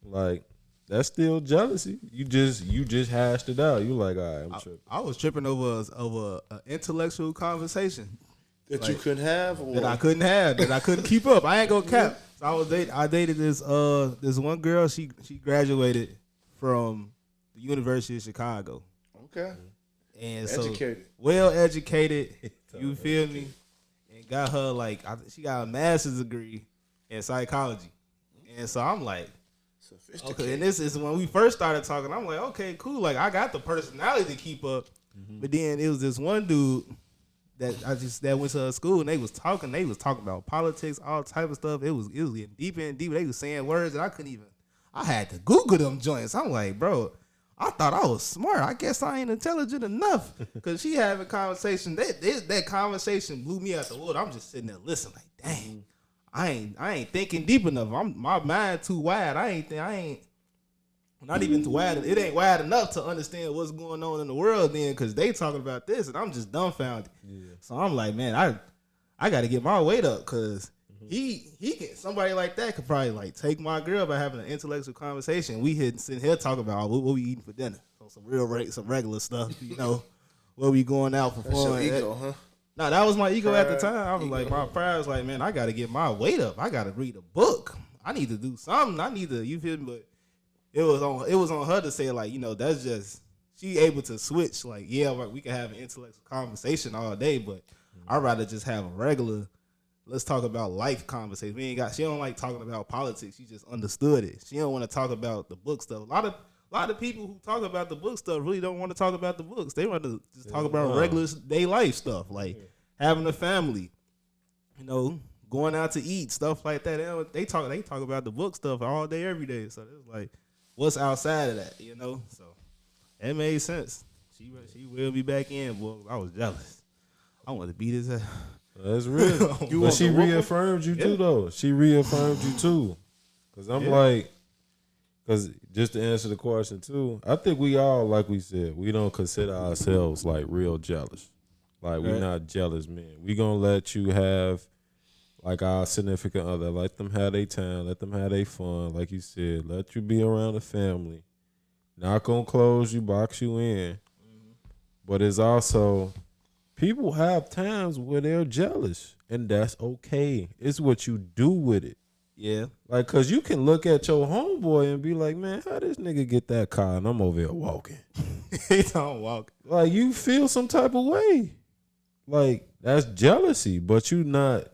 like that's still jealousy. You just hashed it out. You like, all right, I'm tripping. I was tripping over an intellectual conversation that you couldn't have, or that I couldn't have, that I couldn't keep up. I ain't gonna cap. So I dated this one girl. She graduated from the University of Chicago. Okay. And educated. So well educated. You feel me? And got her like she got a master's degree in psychology. And so I'm like, okay. And this is when we first started talking. I'm like, okay, cool. Like I got the personality to keep up. But then it was this one dude that went to her school, and they was talking about politics, all type of stuff. It was getting deeper and deeper. They was saying words that I had to Google them joints. I'm like, bro, I thought I was smart. I guess I ain't intelligent enough. Cause she having conversation. That conversation blew me out the water. I'm just sitting there listening, like, dang, I ain't thinking deep enough. My mind too wide. I ain't not even too wide. It ain't wide enough to understand what's going on in the world then, because they talking about this and I'm just dumbfounded. Yeah. So I'm like, man, I got to get my weight up, because he can, somebody like that could probably like take my girl by having an intellectual conversation. We sitting here talking about what we eating for dinner. So some regular stuff, you know, where we going out for fun. That's your ego, huh? No, that was my ego at the time. I was like, my pride was like, man, I got to get my weight up. I got to read a book. I need to do something. I need to, you feel me? But it was on her to say, like, you know, that's just, she able to switch. Like, yeah, we can have an intellectual conversation all day, but I'd rather just have a regular, let's talk about life conversation. She don't like talking about politics. She just understood it. She don't want to talk about the book stuff. A lot of people who talk about the book stuff really don't want to talk about the books. They want to just talk about regular day life stuff, like having a family, you know, going out to eat, stuff like that. They talk about the book stuff all day, every day. So it's like, what's outside of that, you know? So it made sense. She will be back in, boy. I was jealous. I wanted to beat his ass. That's real. But she reaffirmed you too, though. She reaffirmed you too. Because I'm like, because just to answer the question too, I think we all, like we said, we don't consider ourselves like real jealous. Like we're not jealous men. We gonna let you have like our significant other, let them have their time, let them have their fun. Like you said, let you be around the family. Not gonna close you, box you in. But it's also, people have times where they're jealous, and that's okay. It's what you do with it. Yeah. Like, cause you can look at your homeboy and be like, man, how this nigga get that car and I'm over here walking? He don't walk. Like, you feel some type of way. Like, that's jealousy, but you not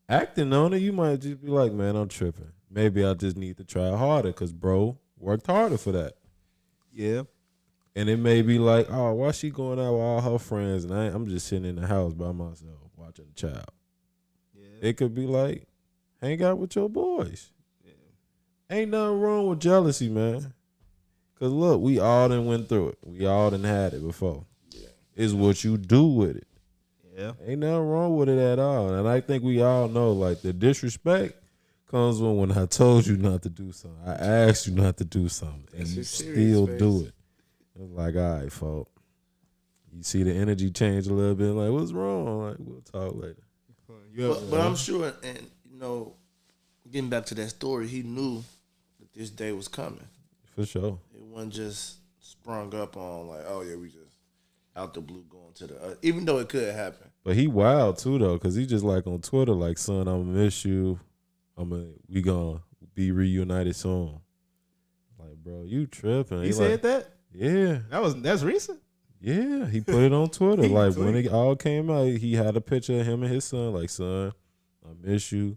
acting on it. You might just be like, man, I'm tripping. Maybe I just need to try harder, because bro worked harder for that. Yeah. And it may be like, oh, why she going out with all her friends and I'm just sitting in the house by myself watching the child. Yeah. It could be like, hang out with your boys. Yeah. Ain't nothing wrong with jealousy, man. Cause look, we all done went through it. We all done had it before. Yeah. It's what you do with it. Yeah. Ain't nothing wrong with it at all. And I think we all know, like, the disrespect comes when I told you not to do something. I asked you not to do something. And you still do it. It's like, all right, folks. You see the energy change a little bit. Like, what's wrong? Like, we'll talk later. But I'm sure, and, you know, getting back to that story, he knew that this day was coming. For sure. It wasn't just sprung up on, like, oh, yeah, we just out the blue going to the even though it could happen. But he wild too though, cause he just like on Twitter, like, son, I'm gonna miss you. We gonna be reunited soon. Like, bro, you tripping? He said that? Yeah, that's recent. Yeah, he put it on Twitter. Like when it all came out, he had a picture of him and his son. Like, son, I miss you.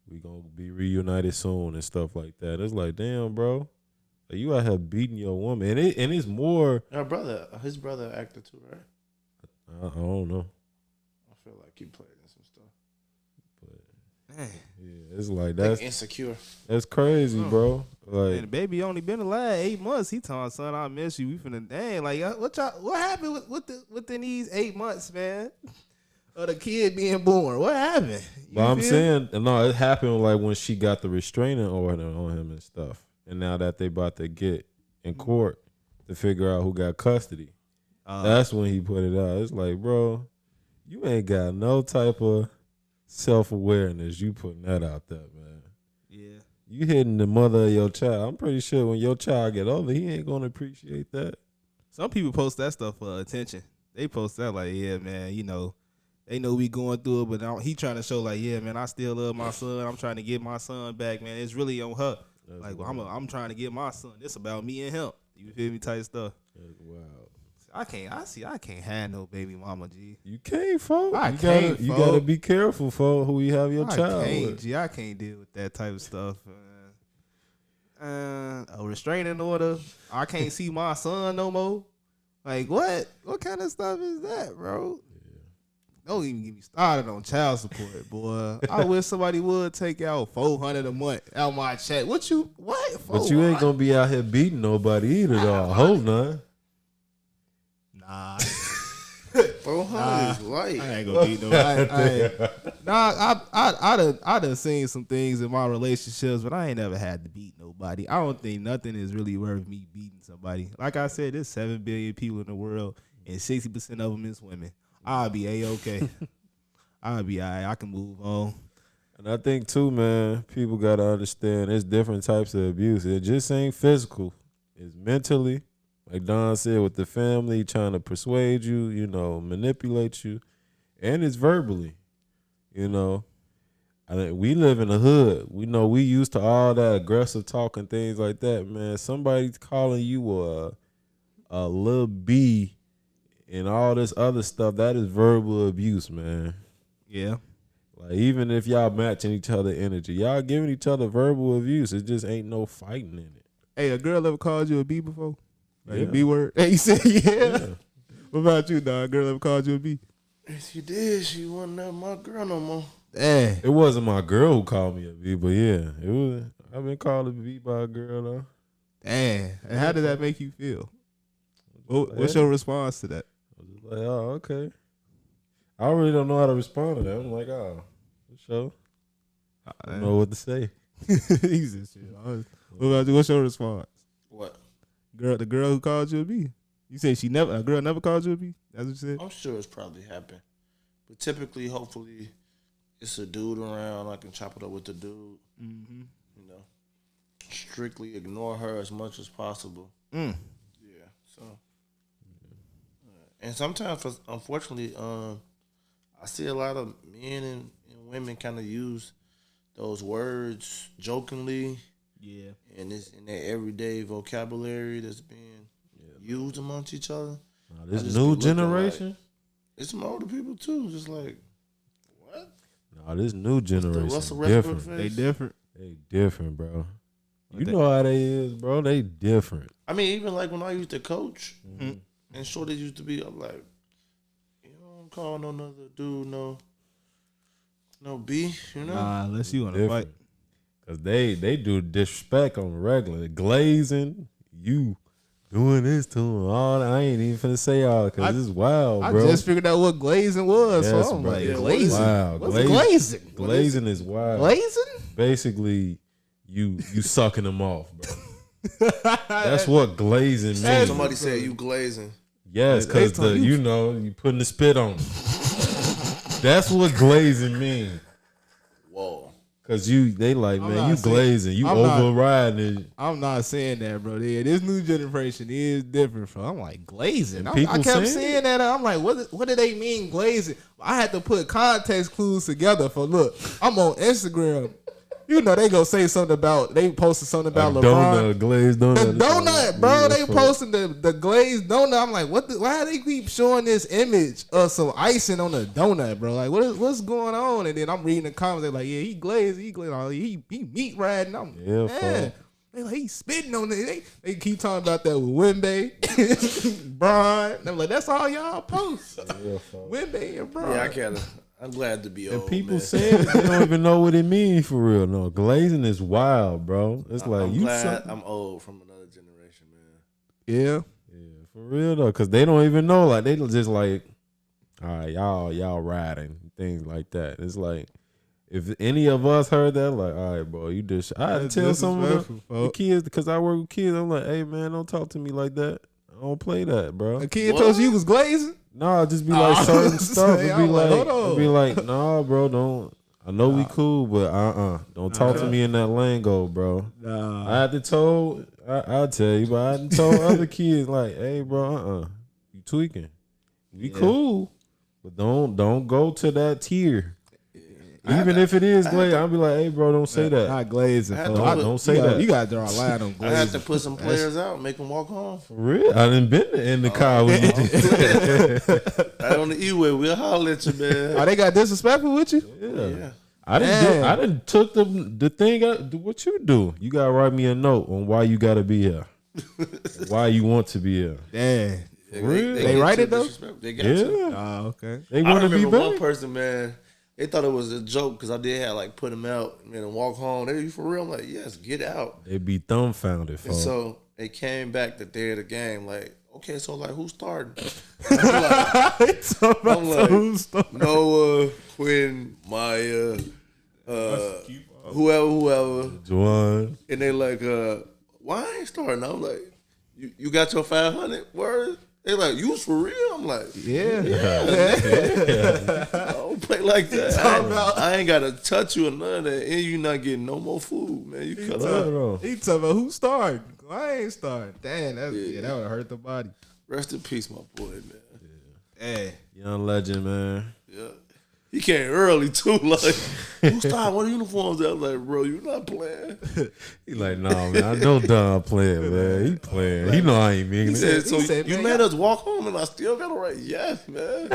We gonna be reunited soon and stuff like that. It's like, damn, bro. Like, you out here beating your woman, and it's more. His brother actor too, right? I don't know. I feel like he played in some stuff. But yeah, it's like that's like Insecure. That's crazy, bro. Like, and the baby only been alive 8 months. He telling son, I miss you. We finna dang. Like, what happened within these 8 months, man? Of the kid being born, what happened? But I'm saying, no, it happened like when she got the restraining order on him and stuff. And now that they about to get in court to figure out who got custody, that's when he put it out. It's like, bro, you ain't got no type of self-awareness. You putting that out there, man. Yeah. You hitting the mother of your child. I'm pretty sure when your child get older, he ain't going to appreciate that. Some people post that stuff for attention. They post that like, yeah, man, you know, they know we going through it, but he trying to show like, yeah, man, I still love my son. I'm trying to get my son back, man. It's really on her. That's like, well, I'm trying to get my son. It's about me and him. You feel me? Type stuff. That's wild. I can't have no baby mama, G. You can't, folks. You folks. gotta be careful, folks, who you have your child with. G, I can't deal with that type of stuff. A restraining order. I can't see my son no more. Like, what? What kind of stuff is that, bro? Don't even get me started on child support, boy. I wish somebody would take out $400 a month out my check. What? But you ain't gonna be out here beating nobody either, though. I hope not. Nah. 400 is light. I ain't gonna beat nobody. I done seen some things in my relationships, but I ain't never had to beat nobody. I don't think nothing is really worth me beating somebody. Like I said, there's 7 billion people in the world, and 60% of them is women. I'll be A-okay. I'll be all right. I can move on. And I think, too, man, people got to understand there's different types of abuse. It just ain't physical. It's mentally. Like Don said, with the family trying to persuade you, you know, manipulate you. And it's verbally, you know. We live in the hood. We know we used to all that aggressive talk and things like that, man. Somebody's calling you a little B and all this other stuff, that is verbal abuse, man. Yeah. Like, even if y'all matching each other energy, y'all giving each other verbal abuse. It just ain't no fighting in it. Hey, a girl ever called you a B before? Like a B word? Hey, you said yeah. What about you, dog? A girl ever called you a B? Yes, she did. She wasn't my girl no more. Dang. It wasn't my girl who called me a B, but yeah, it was. I've been called a B by a girl, though. Dang. And how did that make you feel? What's your response to that? Like, oh, okay. I really don't know how to respond to that. I'm like, oh, for sure. I don't know what to say. Easy shit. What about you? What's your response? What? The girl who called you a B. You said a girl never called you a B? That's what you said? I'm sure it's probably happened. But typically, hopefully, it's a dude around. I can chop it up with the dude. Mm-hmm. You know, strictly ignore her as much as possible. Yeah, so. And sometimes, unfortunately, I see a lot of men and women kind of use those words jokingly. Yeah. And it's in their everyday vocabulary that's being used amongst each other. This new generation? It's some older people, too. Just like, what? No, this new generation different. They different. They different, bro. You know how they is, bro. They different. I mean, even like when I used to coach, and Shorty used to be, I'm like, you don't call no other dude no B, you know? Nah, unless you want to fight. Because they do disrespect on the regular. Glazing, you doing this to him. All I ain't even finna say all because it's wild, bro. I just figured out what glazing was. Yes, so I'm bro. like, Yeah, glazing. Wow, What's glazing? Glazing is wild. Glazing? Basically, you sucking them off, bro. That's what glazing means. Somebody said you glazing. Yes, because you putting the spit on them. That's what glazing means. Whoa. Cause they like, man, you glazing, you overriding it. I'm not saying that, bro. Yeah, this new generation is different. I'm like glazing. I kept saying that. I'm like, what do they mean glazing? I had to put context clues together. Look, I'm on Instagram. You know they gonna say something about they posted something about LeBron. Glazed donut. The donut, bro. They posting the glazed donut. I'm like, why they keep showing this image of some icing on the donut, bro? Like, what's going on? And then I'm reading the comments. They're like, yeah, he glazed. He meat riding. Man. They like, he spitting on it. They keep talking about that with Wemby, Bron. I'm like, that's all y'all post. Wemby and Bron. Yeah, I'm glad to be old. And people saying they don't even know what it means for real. No, glazing is wild, bro. It's I'm glad I'm old from another generation, man. Yeah, for real though, because they don't even know. Like they just like, all right, y'all riding things like that. It's like if any of us heard that, like, all right, bro, you just I tell some of the kids because I work with kids. I'm like, hey man, don't talk to me like that. I don't play that, bro. A kid told you was glazing. No, just be like certain stuff. It'd be like, nah, bro, don't. I know we cool, but don't talk to me in that lingo, bro. Nah. I had to told, I'll tell you, but I hadn't told other kids like, hey, bro, you tweaking. We cool, but don't go to that tier. Even if it is glaze, I'll be like, hey, bro, don't say that. Not glazing. Don't say that. You got to draw a line on glazing. I had to put some players out, make them walk home. For real? I done been in the car with you. Right on the E-way, we'll holler at you, man. Oh, they got disrespectful with you? Yeah. I done took the thing out. What you do? You got to write me a note on why you got to be here. Why you want to be here. Damn. They write it, though? They got you. Oh, okay. They want to be better. One person, man. They thought it was a joke because I did have like put him out and walk home. They, you for real? I'm like, yes, get out. They be dumbfounded. And so they came back the day of the game. Like, okay, so like who's starting? I'm like, who's starting? Noah, Quinn, Maya, whoever, Juwan. and they like, why I ain't starting? I'm like, you got your 500 words. They like, you was for real? I'm like, yeah. I don't play like that. I ain't got to touch you or none of that. And you not getting no more food, man. You cut up. He talking about who started. I ain't starting. Damn, that would have hurt the body. Rest in peace, my boy, man. Hey. Young legend, man. Yeah. He came early, too. Like, who started? What uniforms? I was like, bro, you not playing. He like, nah, man. I know Don playing, man. He playing. He know I ain't mean it. He said, you made us walk home and I still got to write, yes, man.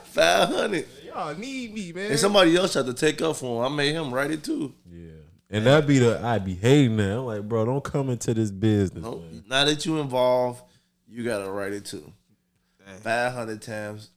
500. Y'all need me, man. And somebody else had to take up for him. I made him write it, too. Yeah. And that'd be I be hating that. I'm like, bro, don't come into this business. Nope. Man. Now that you involved, you got to write it, too. 500 times.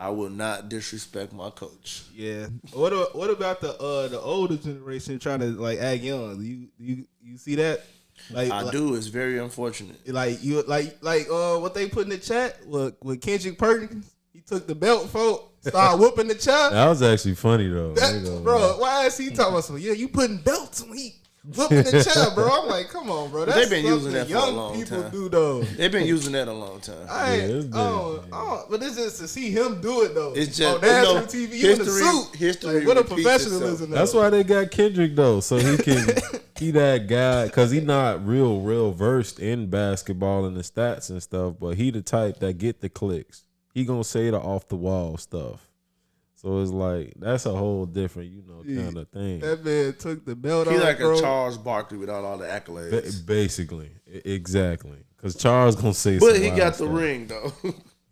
I will not disrespect my coach. Yeah. What about the older generation trying to like act young? You see that? Like I do. It's very unfortunate. Like what they put in the chat with Kendrick Perkins. He took the belt, started whooping the child. That was actually funny though. Bro, why is he talking about something? Yeah, you putting belts on me. Whooping the child, bro. I'm like, come on, bro. That's they've been using that for a long people time. do though. They've been using that a long time. But it's just to see him do it though. It's just on national TV, in the suit. History like, what a professionalism. That's why they got Kendrick though, so he can he that guy because he not real versed in basketball and the stats and stuff, but he the type that get the clicks. He gonna say the off the wall stuff. So it's like that's a whole different, kind of thing. That man took the belt off. He's like bro. a Charles Barkley without all the accolades. Basically, exactly. Because Charles gonna say, but he got the ring though.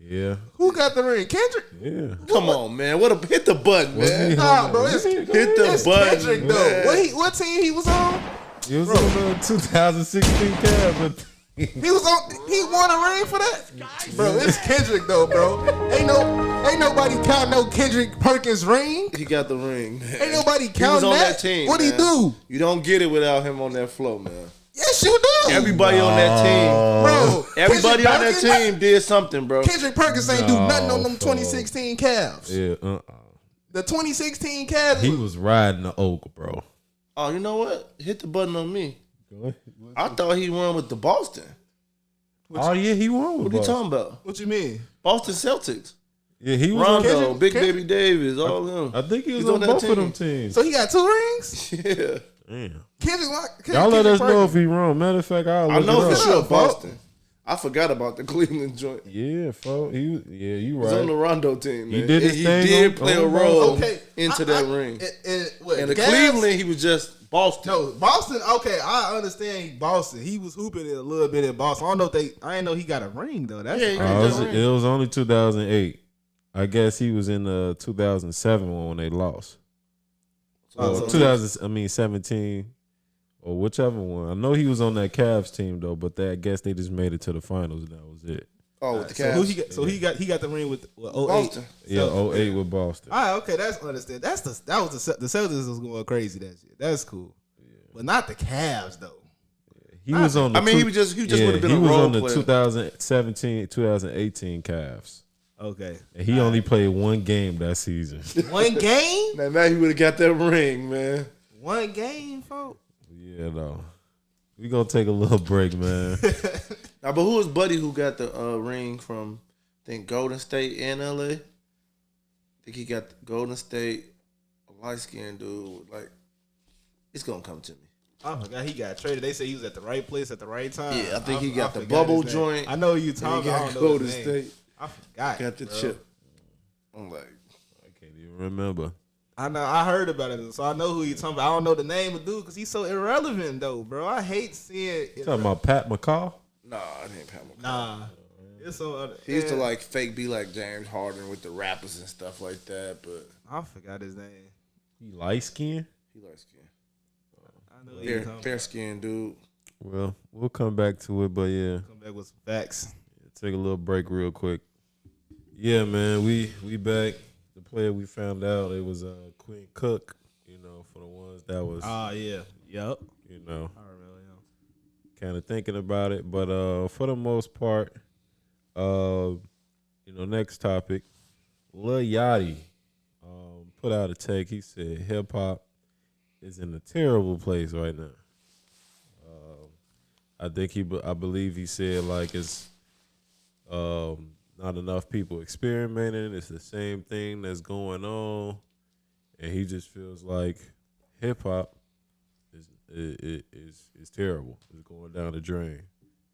Yeah. Who got the ring? Kendrick. Yeah. Come on, man. Hit the button, man. Nah, bro. Hit the button. Kendrick though. What team he was on? He was on the 2016 Cavs. He won a ring for that? Bro, it's Kendrick though, bro. Ain't nobody count no Kendrick Perkins ring. He got the ring, man. Ain't nobody He counting was on that. that team. What'd he do? You don't get it without him on that floor, man. Yes, you do. Everybody on that team, Bro, everybody on that team did something, bro. Kendrick Perkins ain't do nothing on them 2016 Cavs. Yeah, The 2016 Cavs. He was riding the oak, bro. Oh, you know what? Hit the button on me. I thought he won with the Boston. Oh yeah, he won with What are you talking about? What you mean? Boston Celtics. Yeah, he was Rondo, on Big Baby Davis, all of them. I think he was He's on that both of team. them teams. So he got 2 rings? Yeah. Damn. Y'all let us know if he wrong. Matter of fact, I know for sure. sure Boston. I forgot about the Cleveland joint. Yeah, folks. You He right. was on the Rondo team, man. He did his he thing did on- play on a role Okay, into that ring. And the Cleveland, he was just Boston. No, Boston. Okay, I understand Boston. He was hooping it a little bit in Boston. I don't know if I didn't know he got a ring though. That's Yeah, he got a ring. It was only 2008. I guess he was in the 2007 one when they lost. So 17 or whichever one. I know he was on that Cavs team though, but I guess they just made it to the finals and that was it. Oh, with the So Cavs. who he got? So he got the ring with 08. Boston. Yeah, 08 with Boston. All right, okay, that's understand. The Celtics was going crazy that shit. That's cool, but not the Cavs though. He was on the he just would have been a he was role on the player. 2017, 2018 Cavs. Okay, And he only played one game that season. one game, Now he would have got that ring, man. one game, folks. Yeah, no. We gonna take a little break, man. Now, but who was Buddy who got the ring from? I think Golden State and LA. I think he got Golden State, a light skinned dude. Like, it's gonna come to me. Oh my god, he got traded. They say he was at the right place at the right time. Yeah, I think he got the forgot bubble his name. joint. I know you And talking he about. I got don't know Golden his name. State. I forgot. Got the bro. chip. I'm like, I can't even remember. I know. I heard about it, so I know who you talking about. I don't know the name of dude because he's so irrelevant, though, bro. I hate seeing. Talking about Pat McCall? nah, I didn't Pat McCall. Nah, it's so. He used to like fake be like James Harden with the rappers and stuff like that, but I forgot his name. He light skinned? he light skinned. I know who you talking Fair skinned dude. Well, we'll come back to it, but yeah. about. Come back with some facts. Take a little break real quick. Yeah, man, we back. The player we found out, it was Quinn Cook, you know, for the ones that was, Yeah. Yep. you know, I remember him. kind of thinking about it. But for the most part, you know, next topic, Lil Yachty put out a take. He said hip hop is in a terrible place right now. I think I believe he said like it's not enough people experimenting. It's the same thing that's going on, and he just feels like hip hop is terrible. It's going down the drain.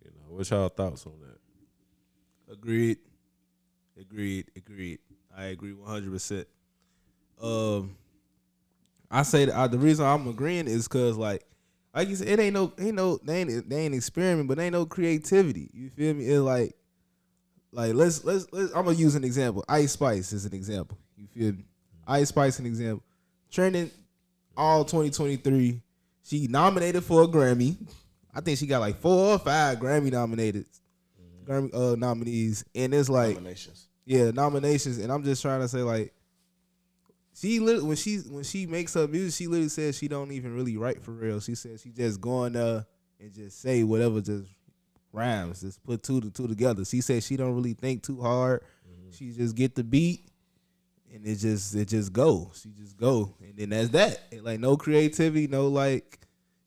You know, what's y'all thoughts on that? Agreed. I agree 100%. I say that the reason I'm agreeing is because like you said, it they ain't experiment, but ain't no creativity. You feel me? It's like let's I'm gonna use an example. Ice Spice is an example. You feel me? Ice Spice an example. Trending all 2023. She nominated for a Grammy. I think she got like 4 or 5 Grammy Grammy nominees, and it's like nominations. And I'm just trying to say like, when she makes her music, she literally says she don't even really write for real. She says she just going there and just say whatever just rhymes, just put two together. She said she don't really think too hard. She just get the beat and it just go. She just go, and then that's that. And like no creativity, no like.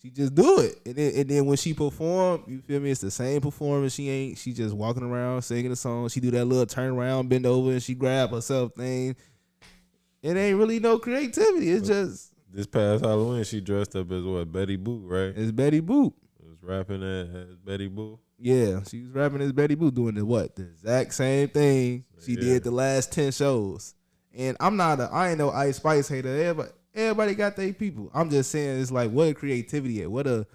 She just do it, and then when she perform, you feel me? It's the same performance. She just walking around singing a song. She do that little turn around, bend over, and she grab herself thing. It ain't really no creativity. It's just this past Halloween she dressed up as what, Betty Boop, right? It's Betty Boop. It was rapping as Betty Boop. Yeah, she was rapping as Betty Boop, doing the exact same thing she did the last 10 shows. And I ain't no Ice Spice hater. Everybody got their people. I'm just saying it's like what a creativity at. What a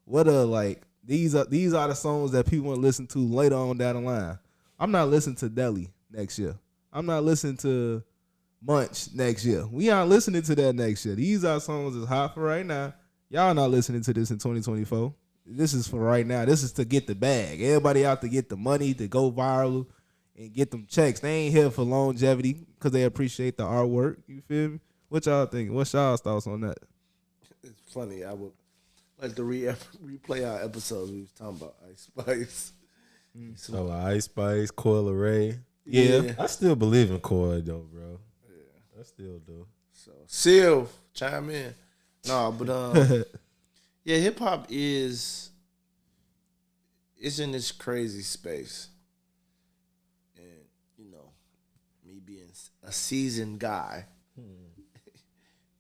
like these are the songs that people want to listen to later on down the line. I'm not listening to Deli next year. I'm not listening to Munch next year. We aren't listening to that next year. These are songs that's hot for right now. Y'all not listening to this in 2024. This is for right now. This is to get the bag. Everybody out to get the money, to go viral and get them checks. They ain't here for longevity because they appreciate the artwork. You feel me? What y'all think? What's y'all's thoughts on that? It's funny. like to replay our episodes we was talking about Ice Spice. So Ice Spice, Coil Ray. Yeah. I still believe in Coil though, bro. Yeah, I still do. So Seal, chime in. No, but yeah, hip hop is in this crazy space, and you know, me being a seasoned guy,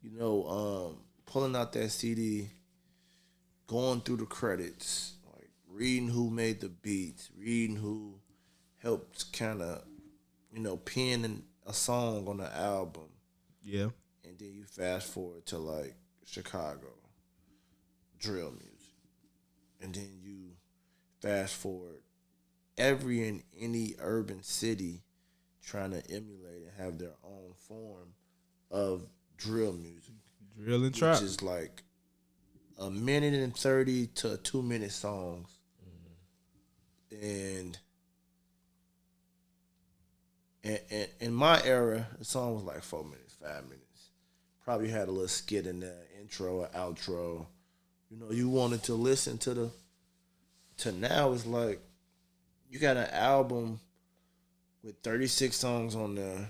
you know, pulling out that CD, going through the credits, like reading who made the beats, reading who helped kind of, you know, pen a song on the album. Yeah. And then you fast forward to like Chicago, drill music. And then you fast forward every and any urban city trying to emulate and have their own form of drill music. Drill and trap. Which is like a minute and 30 to 2 minute songs. And in my era, the song was like 4 minutes, 5 minutes. Probably had a little skit in there, intro or outro. You know, you wanted to listen to now it's like you got an album with 36 songs on there,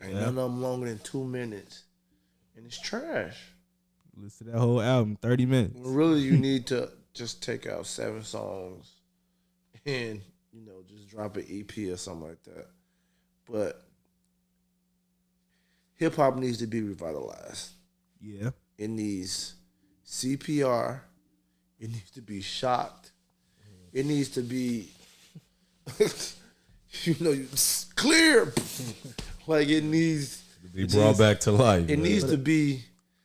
and none of them longer than 2 minutes, and it's trash. Listen to that whole album, 30 minutes. Well, really, you need to just take out 7 songs and, you know, just drop an EP or something like that. But hip hop needs to be revitalized. Yeah. It needs CPR. It needs to be shocked. It needs to be, you know, clear. Like it needs to be brought back to life. It needs to be.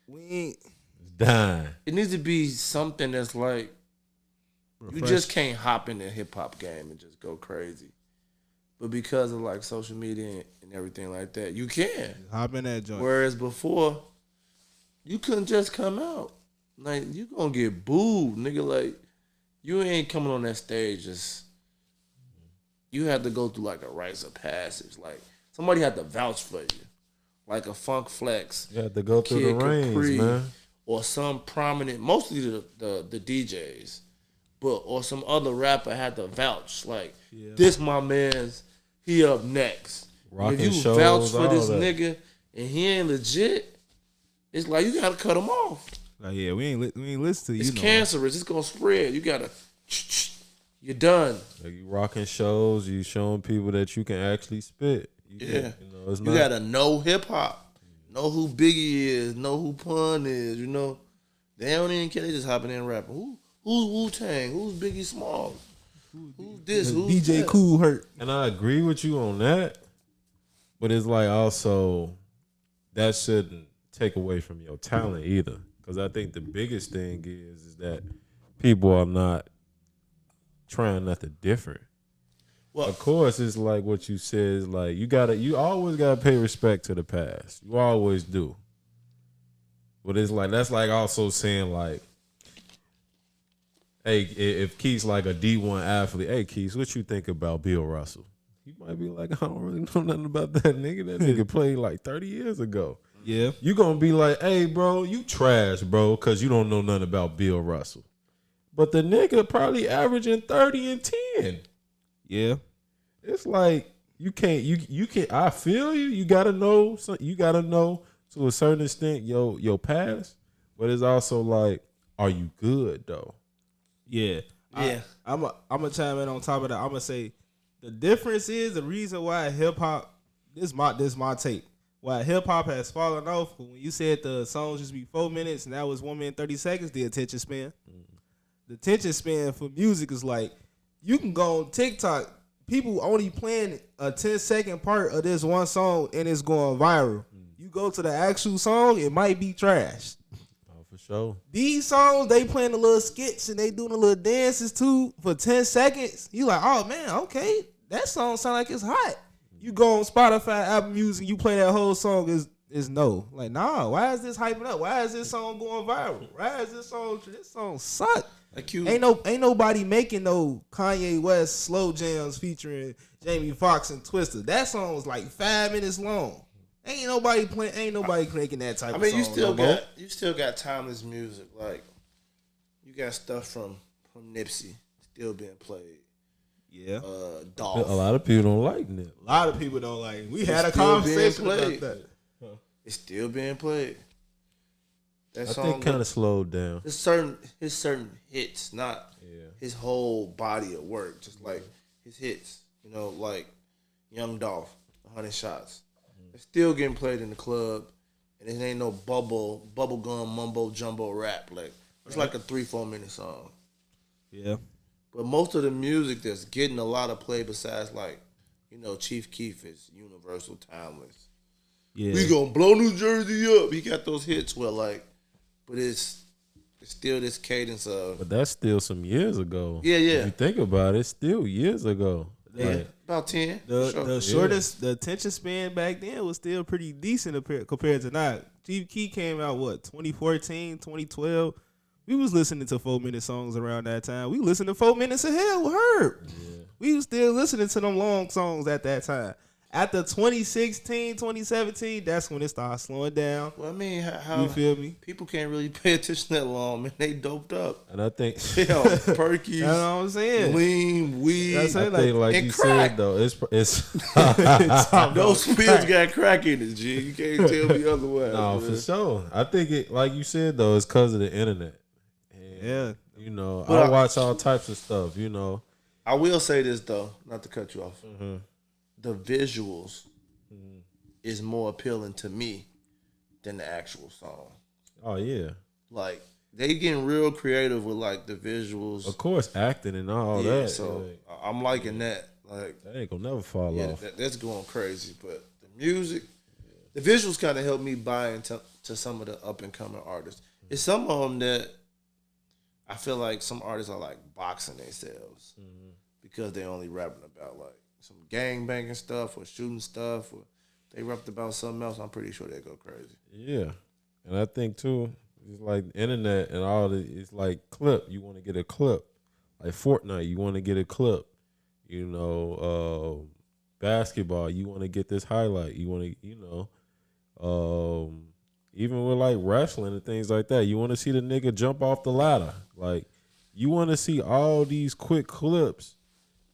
It's dying. It needs to be something that's like you just can't hop in the hip hop game and just go crazy. But because of like social media and everything like that, you can hop in that joint. Whereas before, you couldn't just come out. Like you gonna get booed, nigga. Like you ain't coming on that stage. Just you had to go through like a rites of passage. Like somebody had to vouch for you, like a Funk Flex. You had to go through the range, man. Or some prominent, mostly the DJs, but or some other rapper had to vouch. Like this, my man's. He up next. Rocking if you shows, vouch for this that. nigga and he ain't legit, it's like you gotta cut him off. Like we ain't listen to you. It's cancerous. It's gonna spread. You gotta. You're done. Like you rocking shows. You showing people that you can actually spit. You gotta know hip hop. Know who Biggie is. Know who Pun is. You know, they don't even care. They just hopping in and rapping. Who's Wu-Tang? Who's Biggie Smalls? Who's this? Who's DJ that? Cool hurt. And I agree with you on that, but it's like also that shouldn't take away from your talent either. Because I think the biggest thing is that people are not trying nothing different. Well, of course, it's like what you said. Is like you always gotta pay respect to the past. You always do. But it's like that's like also saying like, hey, if Keith's like a D1 athlete, hey Keith, what you think about Bill Russell? You might be like, I don't really know nothing about that nigga. That nigga played like 30 years ago. Yeah. You gonna be like, hey bro, you trash, bro, because you don't know nothing about Bill Russell. But the nigga probably averaging 30 and 10. Yeah. It's like you can't I feel you. You gotta know to a certain extent your past. But it's also like, are you good though? Yeah. Yeah. I'm gonna chime in on top of that. I'm gonna say the difference is the reason why hip hop. This my take. Why hip hop has fallen off. When you said the songs used to be 4 minutes and that was 1 minute 30 seconds, the attention span. The attention span for music is like you can go on TikTok. People only playing a 10-second part of this one song and it's going viral. You go to the actual song, it might be trash. Oh, for sure. These songs, they playing the little skits and they doing the little dances too for 10 seconds. You like, oh man, okay, that song sound like it's hot. You go on Spotify, Apple Music, you play that whole song, is no. Like, nah, why is this hyping up? Why is this song going viral? Why is this song suck? Like you, ain't nobody making no Kanye West slow jams featuring Jamie Foxx and Twista. That song was like 5 minutes long. Ain't nobody making that type of song. You still got timeless music. Like you got stuff from Nipsey still being played. Yeah. Dolph. A lot of people don't like Nip. A lot of people don't like. We had a still conversation being about played. that. It's still being played. That I song think kind of slowed down. his certain hits, not his whole body of work. Just like his hits, like Young Dolph, 100 Shots. It's still getting played in the club, and it ain't no bubble gum mumbo jumbo rap. Like it's like a 3-4 minute song. Yeah. But most of the music that's getting a lot of play, besides like, Chief Keef is universal, timeless. Yeah. We gonna blow New Jersey up. He got those hits where like, but it's still this cadence of. But that's still some years ago. Yeah. If you think about it, it's still years ago. Yeah, Like, about 10. The shortest, the attention span back then was still pretty decent compared to now. Chief Keef came out, 2014, 2012. We was listening to 4-minute songs around that time. We listened to 4 Minutes of Hell with Herb. Yeah. We was still listening to them long songs at that time. After 2016, 2017, that's when it started slowing down. Well, I mean, how you feel me? People can't really pay attention that long, man. They doped up. And I think Perkies. That's what I'm saying. Lean, weed. I think, like you crack. said though, it's those pills got crack in it, G. You can't tell me otherwise. No, man. for sure. I think it, like you said though, it's because of the internet. And, Yeah. I watch all types of stuff. I will say this though, not to cut you off. Mm-hmm. The visuals is more appealing to me than the actual song. Oh yeah. Like they getting real creative with like the visuals. Of course, acting and all that. So I'm liking that. Like that ain't gonna never fall off. That's going crazy. But the music, the visuals kind of helped me buy into some of the up and coming artists. It's some of them that I feel like some artists are like boxing themselves because they only rapping about like some gang banging stuff or shooting stuff, or they rapped about something else. I'm pretty sure they go crazy. Yeah, and I think too, it's like the internet and all the. It's like clip. You want to get a clip, like Fortnite. You want to get a clip. Basketball. You want to get this highlight. You want to, even with like wrestling and things like that. You want to see the nigga jump off the ladder. Like you want to see all these quick clips.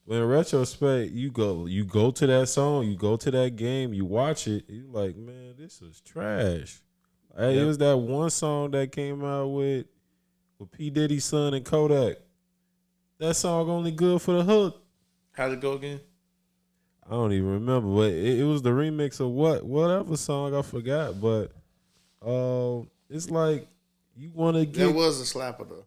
But in retrospect, you go to that song, you go to that game, you watch it, you like, man, this is trash. Hey, it was that one song that came out with P. Diddy's son and Kodak. That song only good for the hook. How'd it go again? I don't even remember, but it was the remix of whatever song I forgot. But it's like you want to get. There was a slapper though.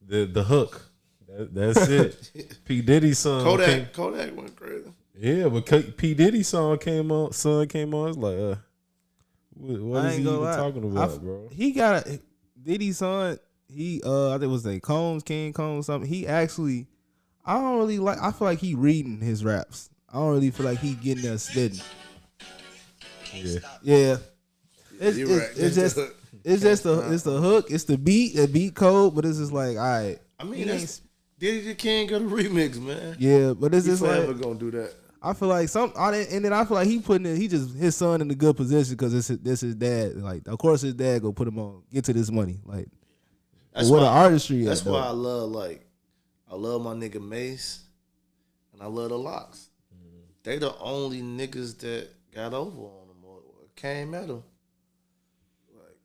The hook. That's it. P. Diddy's song. Kodak went crazy. Yeah, but P. Diddy's song came on. It's like, what is he even talking about, bro? He got Diddy's son. He I think it was King Combs something. He actually, I don't really like. I feel like he reading his raps. I don't really feel like he getting there spitting. Yeah. It's just the hook. It's the beat code, but it's just like, all right. I mean, that's Diddy the King of the remix, man. Yeah, but it's just forever like gonna do that. I feel like and then I feel like his son in a good position because this his dad. Like, of course his dad go put him on, get to this money. Like, that's what an artistry is. That's why I love my nigga Mace, and I love the Locks. They the only niggas that got over on him or came at him. Like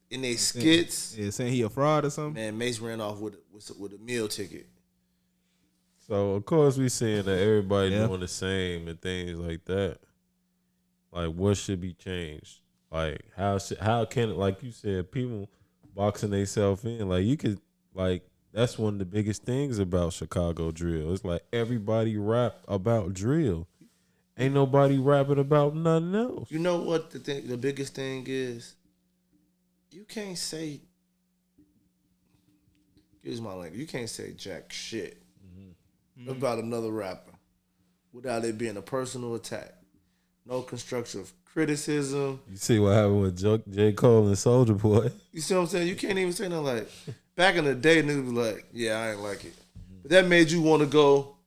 in their skits. Yeah, saying he a fraud or something. Man, Mace ran off with a meal ticket. So of course we seeing that everybody doing the same and things like that. Like what should be changed? Like how can it, like you said, people boxing themselves in? Like you could, like that's one of the biggest things about Chicago drill. It's like everybody rap about drill. Ain't nobody rapping about nothing else. You know what the biggest thing is? You can't say, excuse my language, you can't say jack shit about another rapper without it being a personal attack. No constructive criticism. You see what happened with J. Cole and Soulja Boy. You see what I'm saying? You can't even say nothing like, back in the day, niggas was like, yeah, I ain't like it. But that made you want to go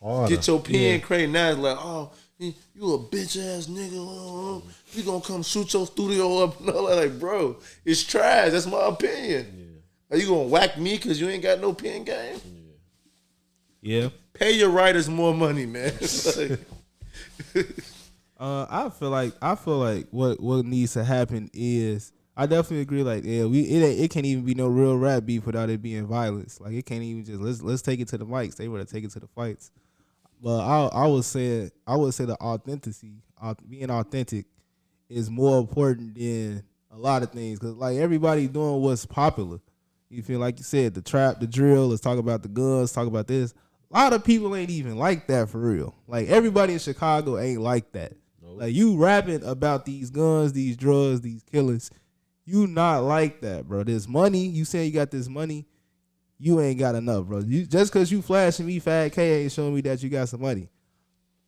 harder. Get your pen crazy. Now it's like, oh, you a bitch ass nigga. You gonna come shoot your studio up and all that. Like, bro, it's trash. That's my opinion. Yeah. Are you gonna whack me because you ain't got no pen game? Yeah. Pay your writers more money, man. I feel like what needs to happen is I definitely agree. Like, yeah, it can't even be no real rap beef without it being violence. Like, it can't even just let's take it to the mics. They would take it to the fights. But I would say the authenticity, being authentic, is more important than a lot of things. Cause like everybody doing what's popular. You feel like you said the trap, the drill. Let's talk about the guns. Talk about this. A lot of people ain't even like that for real. Like everybody in Chicago ain't like that. Nope. Like you rapping about these guns, these drugs, these killers. You not like that, bro. This money, you saying you got this money, you ain't got enough, bro. You just cause you flashing me 5K ain't showing me that you got some money.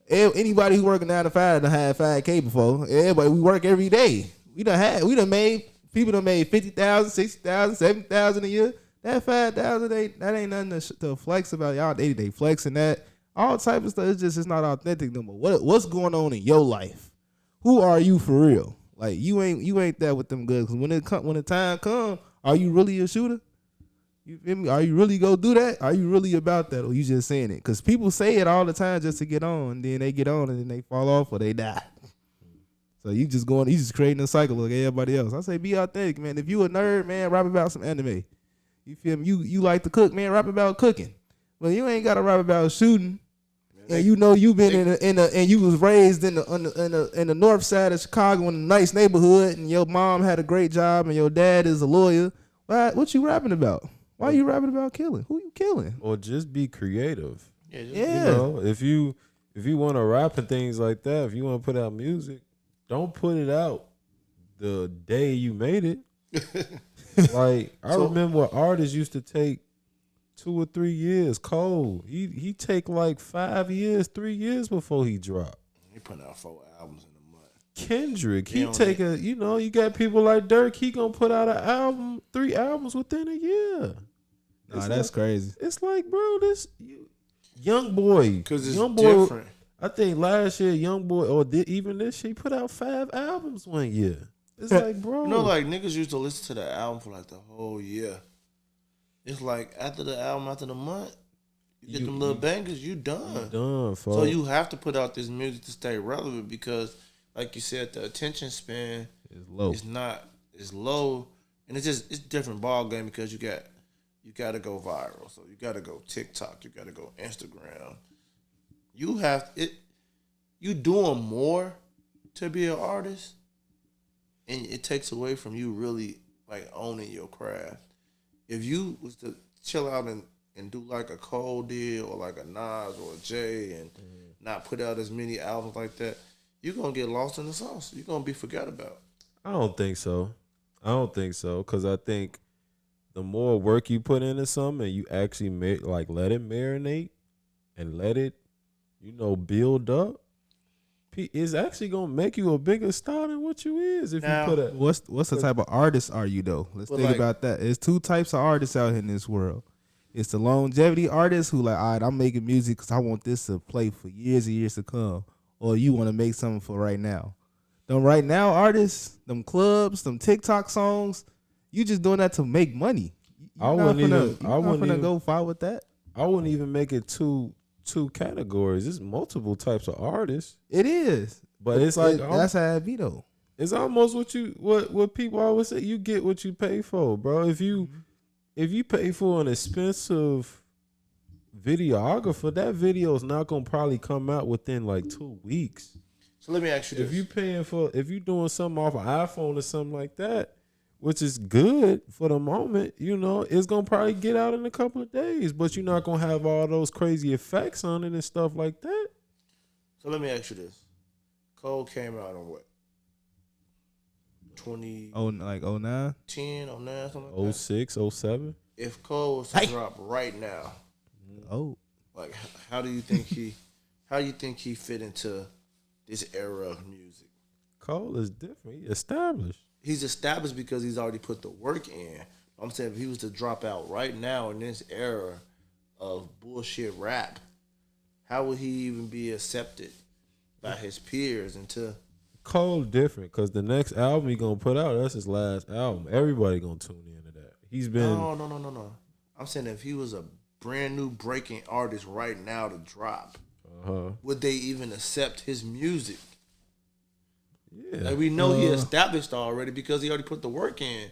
Anybody who working 9 to 5 done had 5K before. Everybody, we work every day. We done made people done made 50,000, 60,000, 70,000 a year. That 5,000 that ain't nothing to flex about. Y'all they flexing that. All type of stuff. It's not authentic no more. What's going on in your life? Who are you for real? Like you ain't that with them goods. When the time come, are you really a shooter? You feel me? Are you really go do that? Are you really about that, or you just saying it? Because people say it all the time just to get on, and then they get on and then they fall off or they die. So you just creating a cycle like everybody else. I say be authentic, man. If you a nerd, man, rap about some anime. You feel me? You like to cook, man, rap about cooking. But you ain't gotta rap about shooting. And you know you been and you was raised in the north side of Chicago in a nice neighborhood, and your mom had a great job and your dad is a lawyer. What you rapping about? Why you rapping about killing? Who you killing? Or just be creative. Yeah. You know, if you want to rap and things like that, if you want to put out music, don't put it out the day you made it. Like I remember artists used to take 2 or 3 years. Cole, he take like 5 years, 3 years before he dropped. He put out 4 albums in a month. Kendrick, he take you got people like Dirk. He gonna put out an album, 3 albums within a year. Nah, that's crazy. It's like, bro, Young Boy, because it's different. I think last year, Young Boy, or even this year, he put out 5 albums one year. It's like, bro, you know, like niggas used to listen to the album for like the whole year. It's like after the album, after the month, you get them little bangers, you done. Done, folks. So you have to put out this music to stay relevant because, like you said, the attention span is low. It's low, and it's different ball game because you got to go viral. So you got to go TikTok, you got to go Instagram. You doing more to be an artist, and it takes away from you really like owning your craft. If you was to chill out and do like a Cole did or like a Nas or a Jay and not put out as many albums like that, you're going to get lost in the sauce. You're going to be forgot about. I don't think so. Because I think the more work you put into something and you actually let it marinate and let it, build up, it's actually gonna make you a bigger star than what you is if you put it. What's the type of artist are you though? Let's think about that. There's 2 types of artists out here in this world. It's the longevity artists who like, all right, I'm making music because I want this to play for years and years to come, or you want to make something for right now. Them right now artists, them clubs, them TikTok songs, you just doing that to make money. I wouldn't go far with that. I wouldn't even make it two categories. It's multiple types of artists. It is, but it's like that's how it be though. It's almost what people always say. You get what you pay for, bro. If you pay for an expensive videographer, that video is not gonna probably come out within like 2 weeks. So let me ask you this: if you doing something off an iPhone or something like that, which is good for the moment, it's gonna probably get out in a couple of days, but you're not gonna have all those crazy effects on it and stuff like that. So let me ask you this: Cole came out on what? 20 like 09? 10, 09, something like 06, 07. If Cole was to drop right now, like how do you think he fit into this era of music? Cole is different. He established. He's established because he's already put the work in. I'm saying if he was to drop out right now in this era of bullshit rap, how would he even be accepted by his peers Cole different because the next album he gonna put out, that's his last album. Everybody gonna tune into that. He's been No. I'm saying if he was a brand new breaking artist right now to drop, would they even accept his music? Yeah. Like we know he established already because he already put the work in.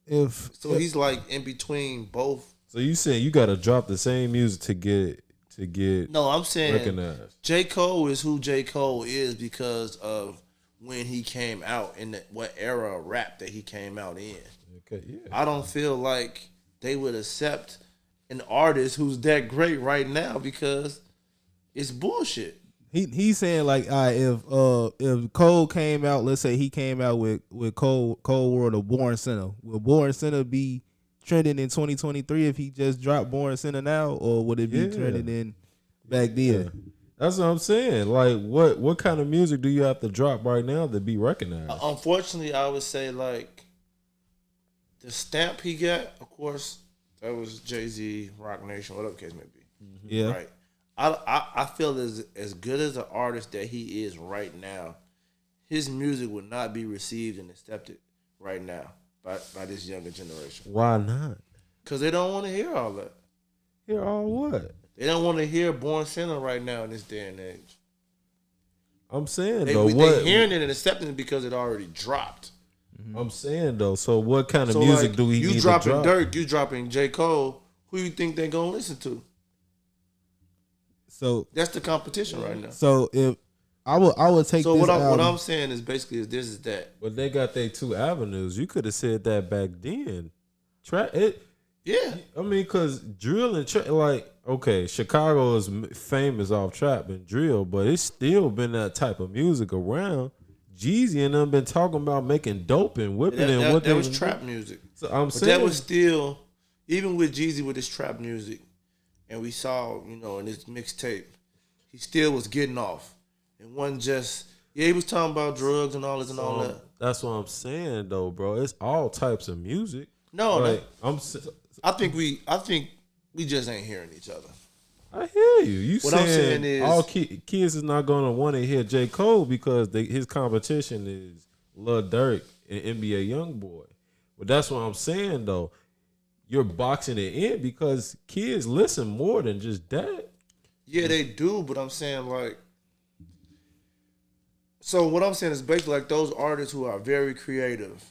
He's like in between both. So you saying you gotta drop the same music to get No, I'm saying recognized. J. Cole is who J. Cole is because of when he came out and what era of rap that he came out in. Okay, yeah. I don't feel like they would accept an artist who's that great right now because it's bullshit. He's saying like, if Cole came out, let's say he came out with Cold World or Born Sinner, will Born Sinner be trending in 2023 if he just dropped Born Sinner now, or would it be trending in back then? Yeah. That's what I'm saying. Like, what kind of music do you have to drop right now to be recognized? Unfortunately, I would say like the stamp he got. Of course, that was Jay-Z, Rock Nation, whatever the case may be. Mm-hmm. Yeah, right. I feel as good as an artist that he is right now, his music would not be received and accepted right now by this younger generation. Why not? Because they don't want to hear all that. Hear all what? They don't want to hear Born Sinner right now in this day and age. I'm saying They're hearing it and accepting it because it already dropped. I'm saying though. So what kind of music do we need to drop? You dropping Dirk, you dropping J. Cole. Who you think they're gonna listen to? So that's the competition right now. So if I would take. So this what I'm saying is basically this is that. But they got their two avenues. You could have said that back then. Yeah. I mean, because drill and trap, like, okay, Chicago is famous off trap and drill, but it's still been that type of music around. Jeezy and them been talking about making dope and whipping and what that was trap music. So I'm saying that was still, even with Jeezy with his trap music, and we saw, in his mixtape, he still was getting off. It wasn't just, he was talking about drugs and all this and all that. That's what I'm saying though, bro. It's all types of music. No, like, I think we just ain't hearing each other. I hear you. What I'm saying is all kids is not gonna want to hear J. Cole because his competition is Lil Durk and NBA YoungBoy. But that's what I'm saying though. You're boxing it in because kids listen more than just that. Yeah, they do, but I'm saying like. So what I'm saying is basically like those artists who are very creative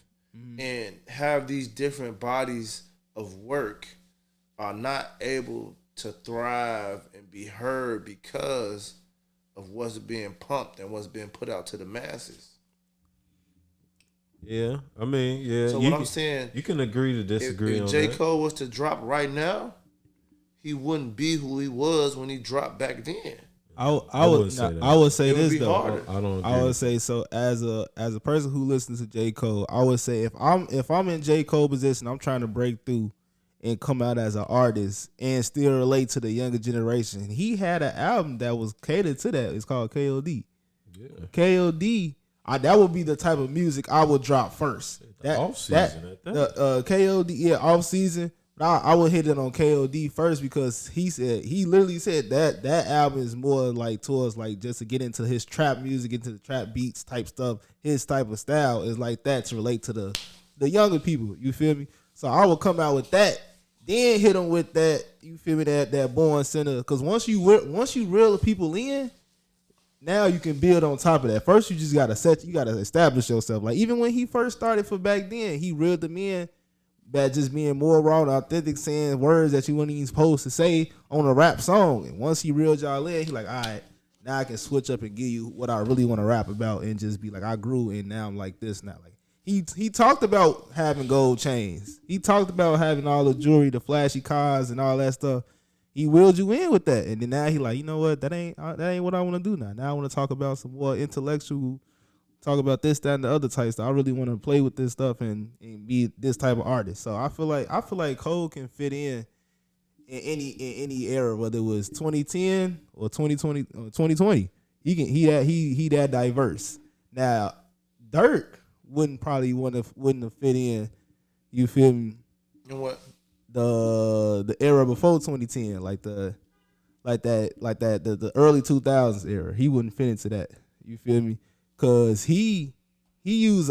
and have these different bodies of work are not able to thrive and be heard because of what's being pumped and what's being put out to the masses. Yeah, I mean, yeah. So what I'm saying, you can agree to disagree on that. If J. Cole was to drop right now, he wouldn't be who he was when he dropped back then. I would say this though. I don't agree. I would say so as a person who listens to J. Cole, I would say if I'm in J. Cole position, I'm trying to break through and come out as an artist and still relate to the younger generation. He had an album that was catered to that. It's called KOD. Yeah. KOD, that would be the type of music I would drop first. Off season. KOD, yeah, off season. But I would hit it on KOD first because he literally said that album is more like towards like just to get into his trap music, into the trap beats type stuff. His type of style is like that to relate to the younger people. You feel me? So I would come out with that, then hit them with that. You feel me? That Born Sinner. Because once you reel people in, now you can build on top of that. First, you just gotta establish yourself. Like even when he first started for back then, he reeled them in. That just being more raw and authentic, saying words that you weren't even supposed to say on a rap song. And once he reeled y'all in, he like, all right, now I can switch up and give you what I really want to rap about and just be like, I grew and now I'm like this now. Like he talked about having gold chains. He talked about having all the jewelry, the flashy cars and all that stuff. He reeled you in with that. And then now he like, you know what, that ain't what I want to do now. Now I want to talk about some more intellectual. Talk about this, that, and the other type stuff. I really want to play with this stuff and be this type of artist. So I feel like Cole can fit in any era, whether it was 2010 or 2020 or 2020. He that diverse. Now Dirk wouldn't have fit in. You feel me? And what? The era before 2010, like the early 2000s era. He wouldn't fit into that. You feel me? cause he used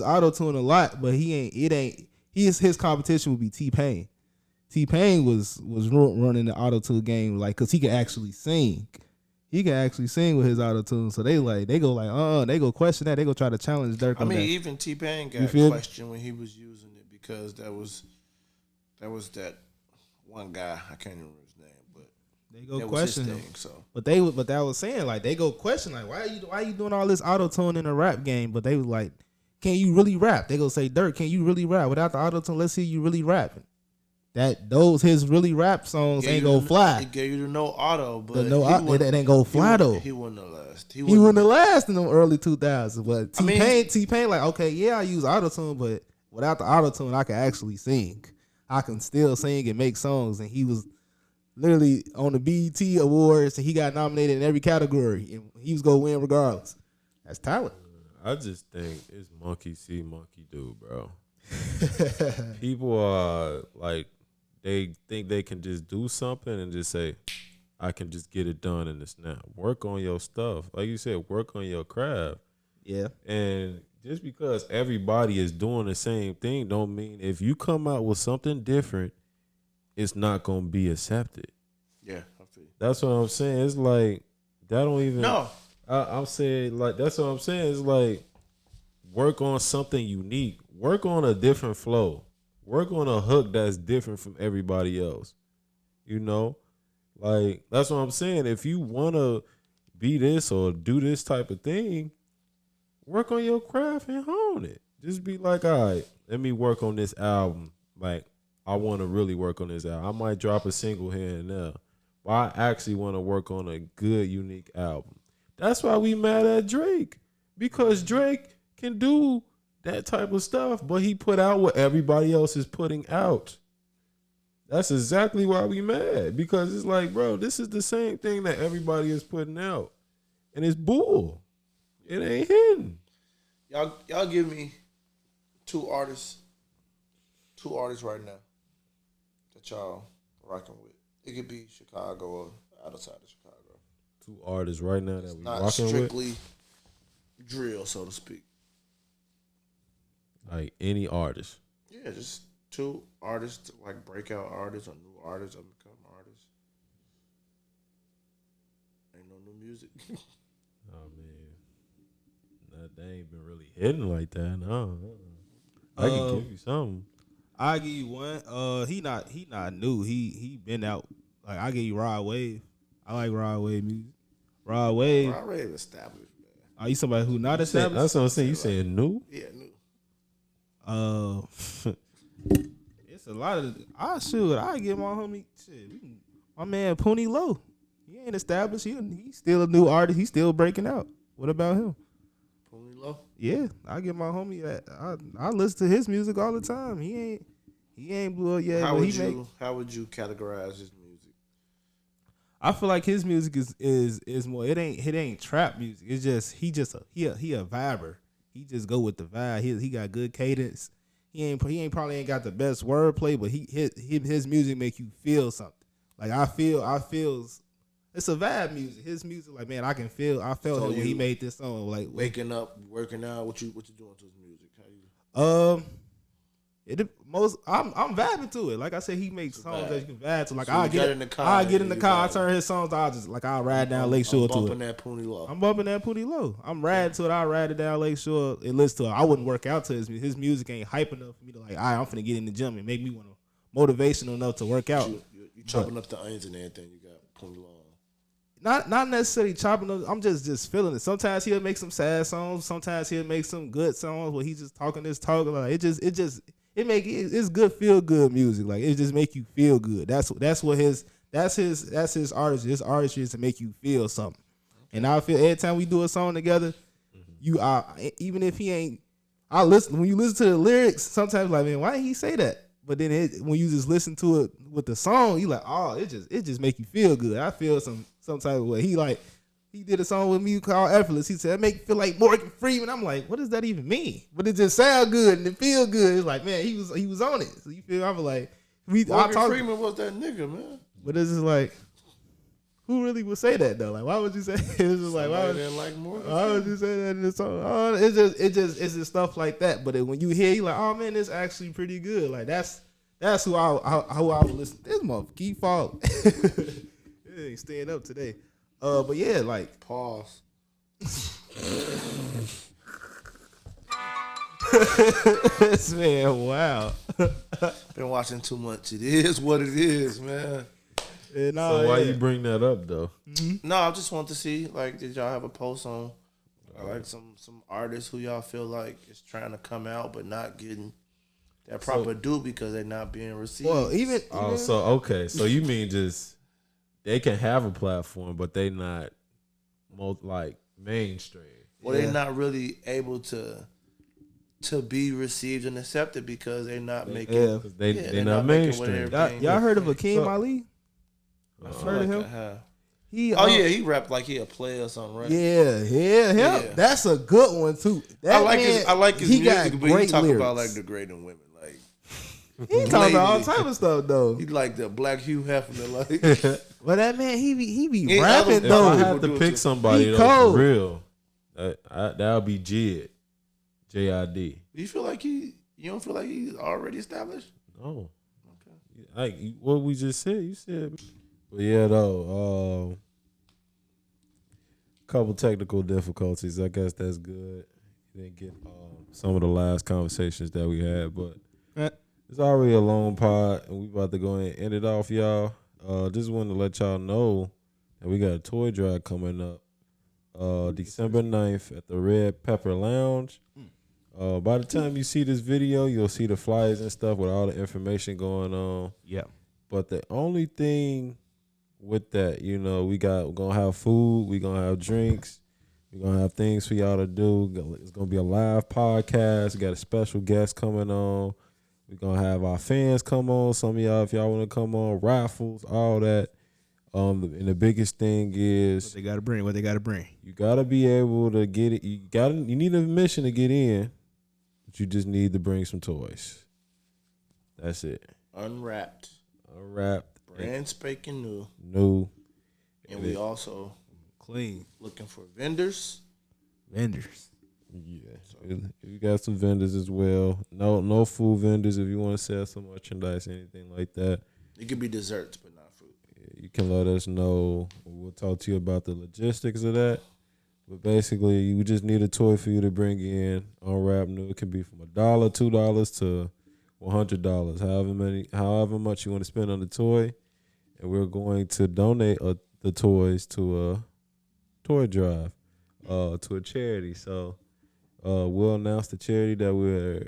auto tune a lot, but his competition would be T-Pain. T-Pain was running the auto tune game like cause he could actually sing. He can actually sing with his auto tune, so they go question that. They go try to challenge Dirk. I mean, that. even T-Pain got questioned when he was using it because that was that one guy. I can't remember his name, but they go that question was his him. thing, so. But that was saying like they go question like why are you doing all this auto tune in a rap game? But they was like, can you really rap? They go say, Dirk, can you really rap without the auto tune? Let's see you really rapping. His really rap songs ain't go fly. It gave you the no auto, but it ain't go fly though. He wouldn't have last. He wouldn't have last in the early 2000s. But T-Pain like, okay, yeah, I use auto tune, but without the auto tune, I can actually sing. I can still sing and make songs. And he was literally on the BET Awards, and he got nominated in every category, and he was gonna win regardless. That's talent. I just think it's monkey see, monkey do, bro. People are like. They think they can just do something and just say, I can just get it done in this now. Work on your stuff. Like you said, work on your craft. Yeah. And just because everybody is doing the same thing don't mean if you come out with something different, it's not going to be accepted. Yeah, I feel you. That's what I'm saying. It's like, that don't even. No. I'm saying, like, that's what I'm saying. It's like, work on something unique. Work on a different flow. Work on a hook that's different from everybody else. You know? Like, that's what I'm saying. If you want to be this or do this type of thing, work on your craft and hone it. Just be like, all right, let me work on this album. Like, I want to really work on this album. I might drop a single here and there, but I actually want to work on a good, unique album. That's why we mad at Drake. Because Drake can do that type of stuff, but he put out what everybody else is putting out. That's exactly why we mad. Because it's like, bro, this is the same thing that everybody is putting out. And it's bull. It ain't hidden. Y'all give me two artists right now that y'all rocking with. It could be Chicago or outside of Chicago. Two artists right now that we rocking with? Not strictly drill, so to speak. Like any artist. Yeah, just two artists, like breakout artists or new artists, up-and-coming artists. Ain't no new music. Oh man, that ain't been really hidden like that. No, I can give you something. I give you one. He not new. He been out. Like I give you Rod Wave. I like Rod Wave music. Rod Wave Established, man. Are you somebody who not established? That's what I'm saying. You saying new? Yeah, new. It's a lot of. I give my homie shit. My man Poonie Low. He ain't established. He's still a new artist. He's still breaking out. What about him? Poonie Low. Yeah, I give my homie that. I listen to his music all the time. He ain't blew up yet. How would you categorize his music? I feel like his music is more. It ain't trap music. It's just he a viber. He just go with the vibe. He got good cadence. He probably ain't got the best wordplay, but his music make you feel something. Like I feel it's a vibe music. His music, like man, I felt it when he made this song. Like waking up, working out. What you doing to his music? How you? I'm vibing to it. Like I said, he makes songs that you can vibe to. Like so I get in the car, I turn his songs. I'll ride down Lakeshore to it. I'm bumping that Poonie Low. I'm riding to it. I ride it down Lakeshore and listen to it. I wouldn't work out to his music. His music ain't hype enough for me to like. I'm finna get in the gym and make me want to motivational enough to work out. You chopping up the onions and everything. You got Poonie Low. Not necessarily chopping up. I'm just feeling it. Sometimes he'll make some sad songs. Sometimes he'll make some good songs where he's just talking this talk. Like it's good feel good music. Like it just make you feel good. That's his artistry. His artistry is to make you feel something. And I feel every time we do a song together, you are even if he ain't. When you listen to the lyrics, sometimes like man, why didn't he say that? But then when you just listen to it with the song, you like oh it just make you feel good. I feel some type of way. He did a song with me called Effortless. He said, I make you feel like Morgan Freeman. I'm like, what does that even mean? But it just sound good and it feel good. It's like, man, he was on it. So you feel, I'm like, Morgan Freeman was that nigga, man. But it's just like, who really would say that though? Like, why would you say it's just like why would you say that in the song? Oh, it's just stuff like that. But then when you hear, you like, oh man, it's actually pretty good. Like that's who I would listen. This motherfucker keep falling. It ain't staying up today. But yeah, like pause. This man, wow. Been watching too much. It is what it is, man. So why you bring that up though? Mm-hmm. No, I just want to see, like, did y'all have a post on like some artists who y'all feel like is trying to come out but not getting that proper due because they're not being received? Well, even so you mean just they can have a platform but they not like mainstream. Well, they're not really able to be received and accepted because they're not making. They're not mainstream. Y'all heard of Akeem Ali? I've heard of him. He rapped like he a player or something, right? Yeah. That's a good one too. I like his music, but he talk about like degrading women, like he talk about all type of stuff though. He like the Black Hugh Hefner, like. Well, that man, he be rapping though. If I have to pick somebody though, for real, that'll be JID. JID. Do you feel like you don't feel like he's already established? No. Okay. Like what we just said, you said. But yeah, though, couple technical difficulties. I guess that's good. Didn't get some of the last conversations that we had, but it's already a long pod, and we about to go ahead and end it off, y'all. Just wanted to let y'all know that we got a toy drive coming up December 9th at the Red Pepper Lounge. By the time you see this video, you'll see the flyers and stuff with all the information going on. Yeah. But the only thing with that, we're gonna have food, we're gonna have drinks, we're gonna have things for y'all to do. It's gonna be a live podcast. We got a special guest coming on. We're gonna have our fans come on. Some of y'all, if y'all wanna come on, raffles, all that. And the biggest thing is what they gotta bring. You gotta be able to get it. You need a admission to get in, but you just need to bring some toys. That's it. Unwrapped. Brand spanking new. And we also clean. Looking for vendors. Yeah. So you got some vendors as well. No food vendors if you want to sell some merchandise, anything like that. It could be desserts, but not food. Yeah, you can let us know. We'll talk to you about the logistics of that. But basically, you just need a toy for you to bring in. Unwrapped new. It can be from $1, $2 to $100, however much you want to spend on the toy. And we're going to donate the toys to a toy drive, to a charity. So we'll announce the charity that we're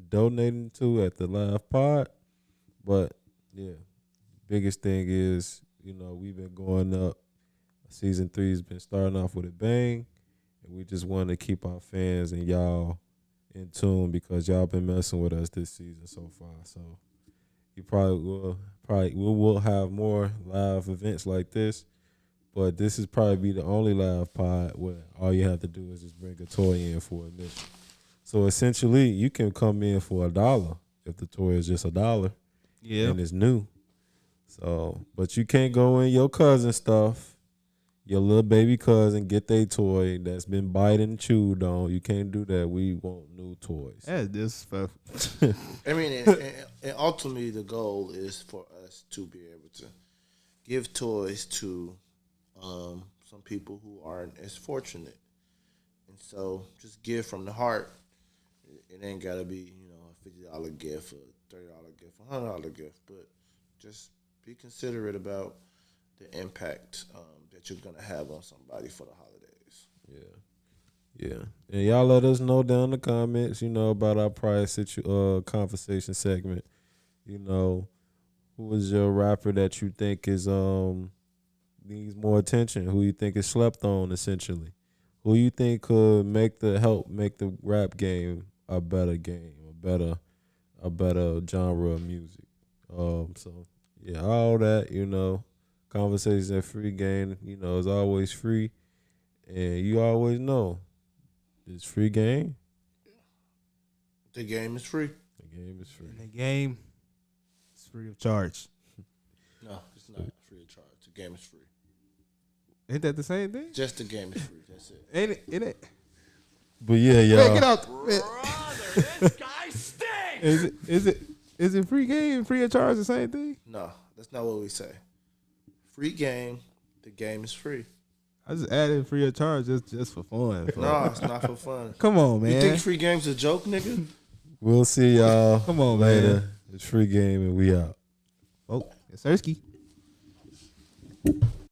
donating to at the live pod. But yeah, biggest thing is, we've been going up. Season 3 has been starting off with a bang, and we just want to keep our fans and y'all in tune because y'all been messing with us this season so far. So you we will have more live events like this, but this is probably be the only live pod where all you have to do is just bring a toy in for admission. So essentially, you can come in for $1 if the toy is just $1, and it's new. So, but you can't go in your cousin stuff, your little baby cousin, get their toy that's been biting and chewed on. You can't do that. We want new toys. Yeah, this stuff. I mean, and ultimately the goal is for us to be able to give toys to some people who aren't as fortunate. And so just give from the heart. It ain't got to be, a $50 gift, a $30 gift, a $100 gift, but just be considerate about the impact that you're going to have on somebody for the holidays. Yeah. And y'all let us know down in the comments, about our prior conversation segment. Who is your rapper that you think is needs more attention? Who you think is slept on, essentially? Who you think could help make the rap game, a better genre of music? So yeah, all that, conversations at Free Game, is always free. And you always know it's free game. The game is free. The game is free. And the game is free of charge. No, it's not free of charge. The game is free. Ain't that the same thing? Just the game is free. That's it. Ain't it? Ain't it? But yeah, y'all. Man, get out. Brother, this guy stinks. Is it free game, free of charge, the same thing? No, that's not what we say. Free game. The game is free. I just added free of charge just for fun. No, it's not for fun. Come on, man. You think free game's a joke, nigga? We'll see y'all. Come on, later. man. It's free game and we out. Oh, it's Ersky.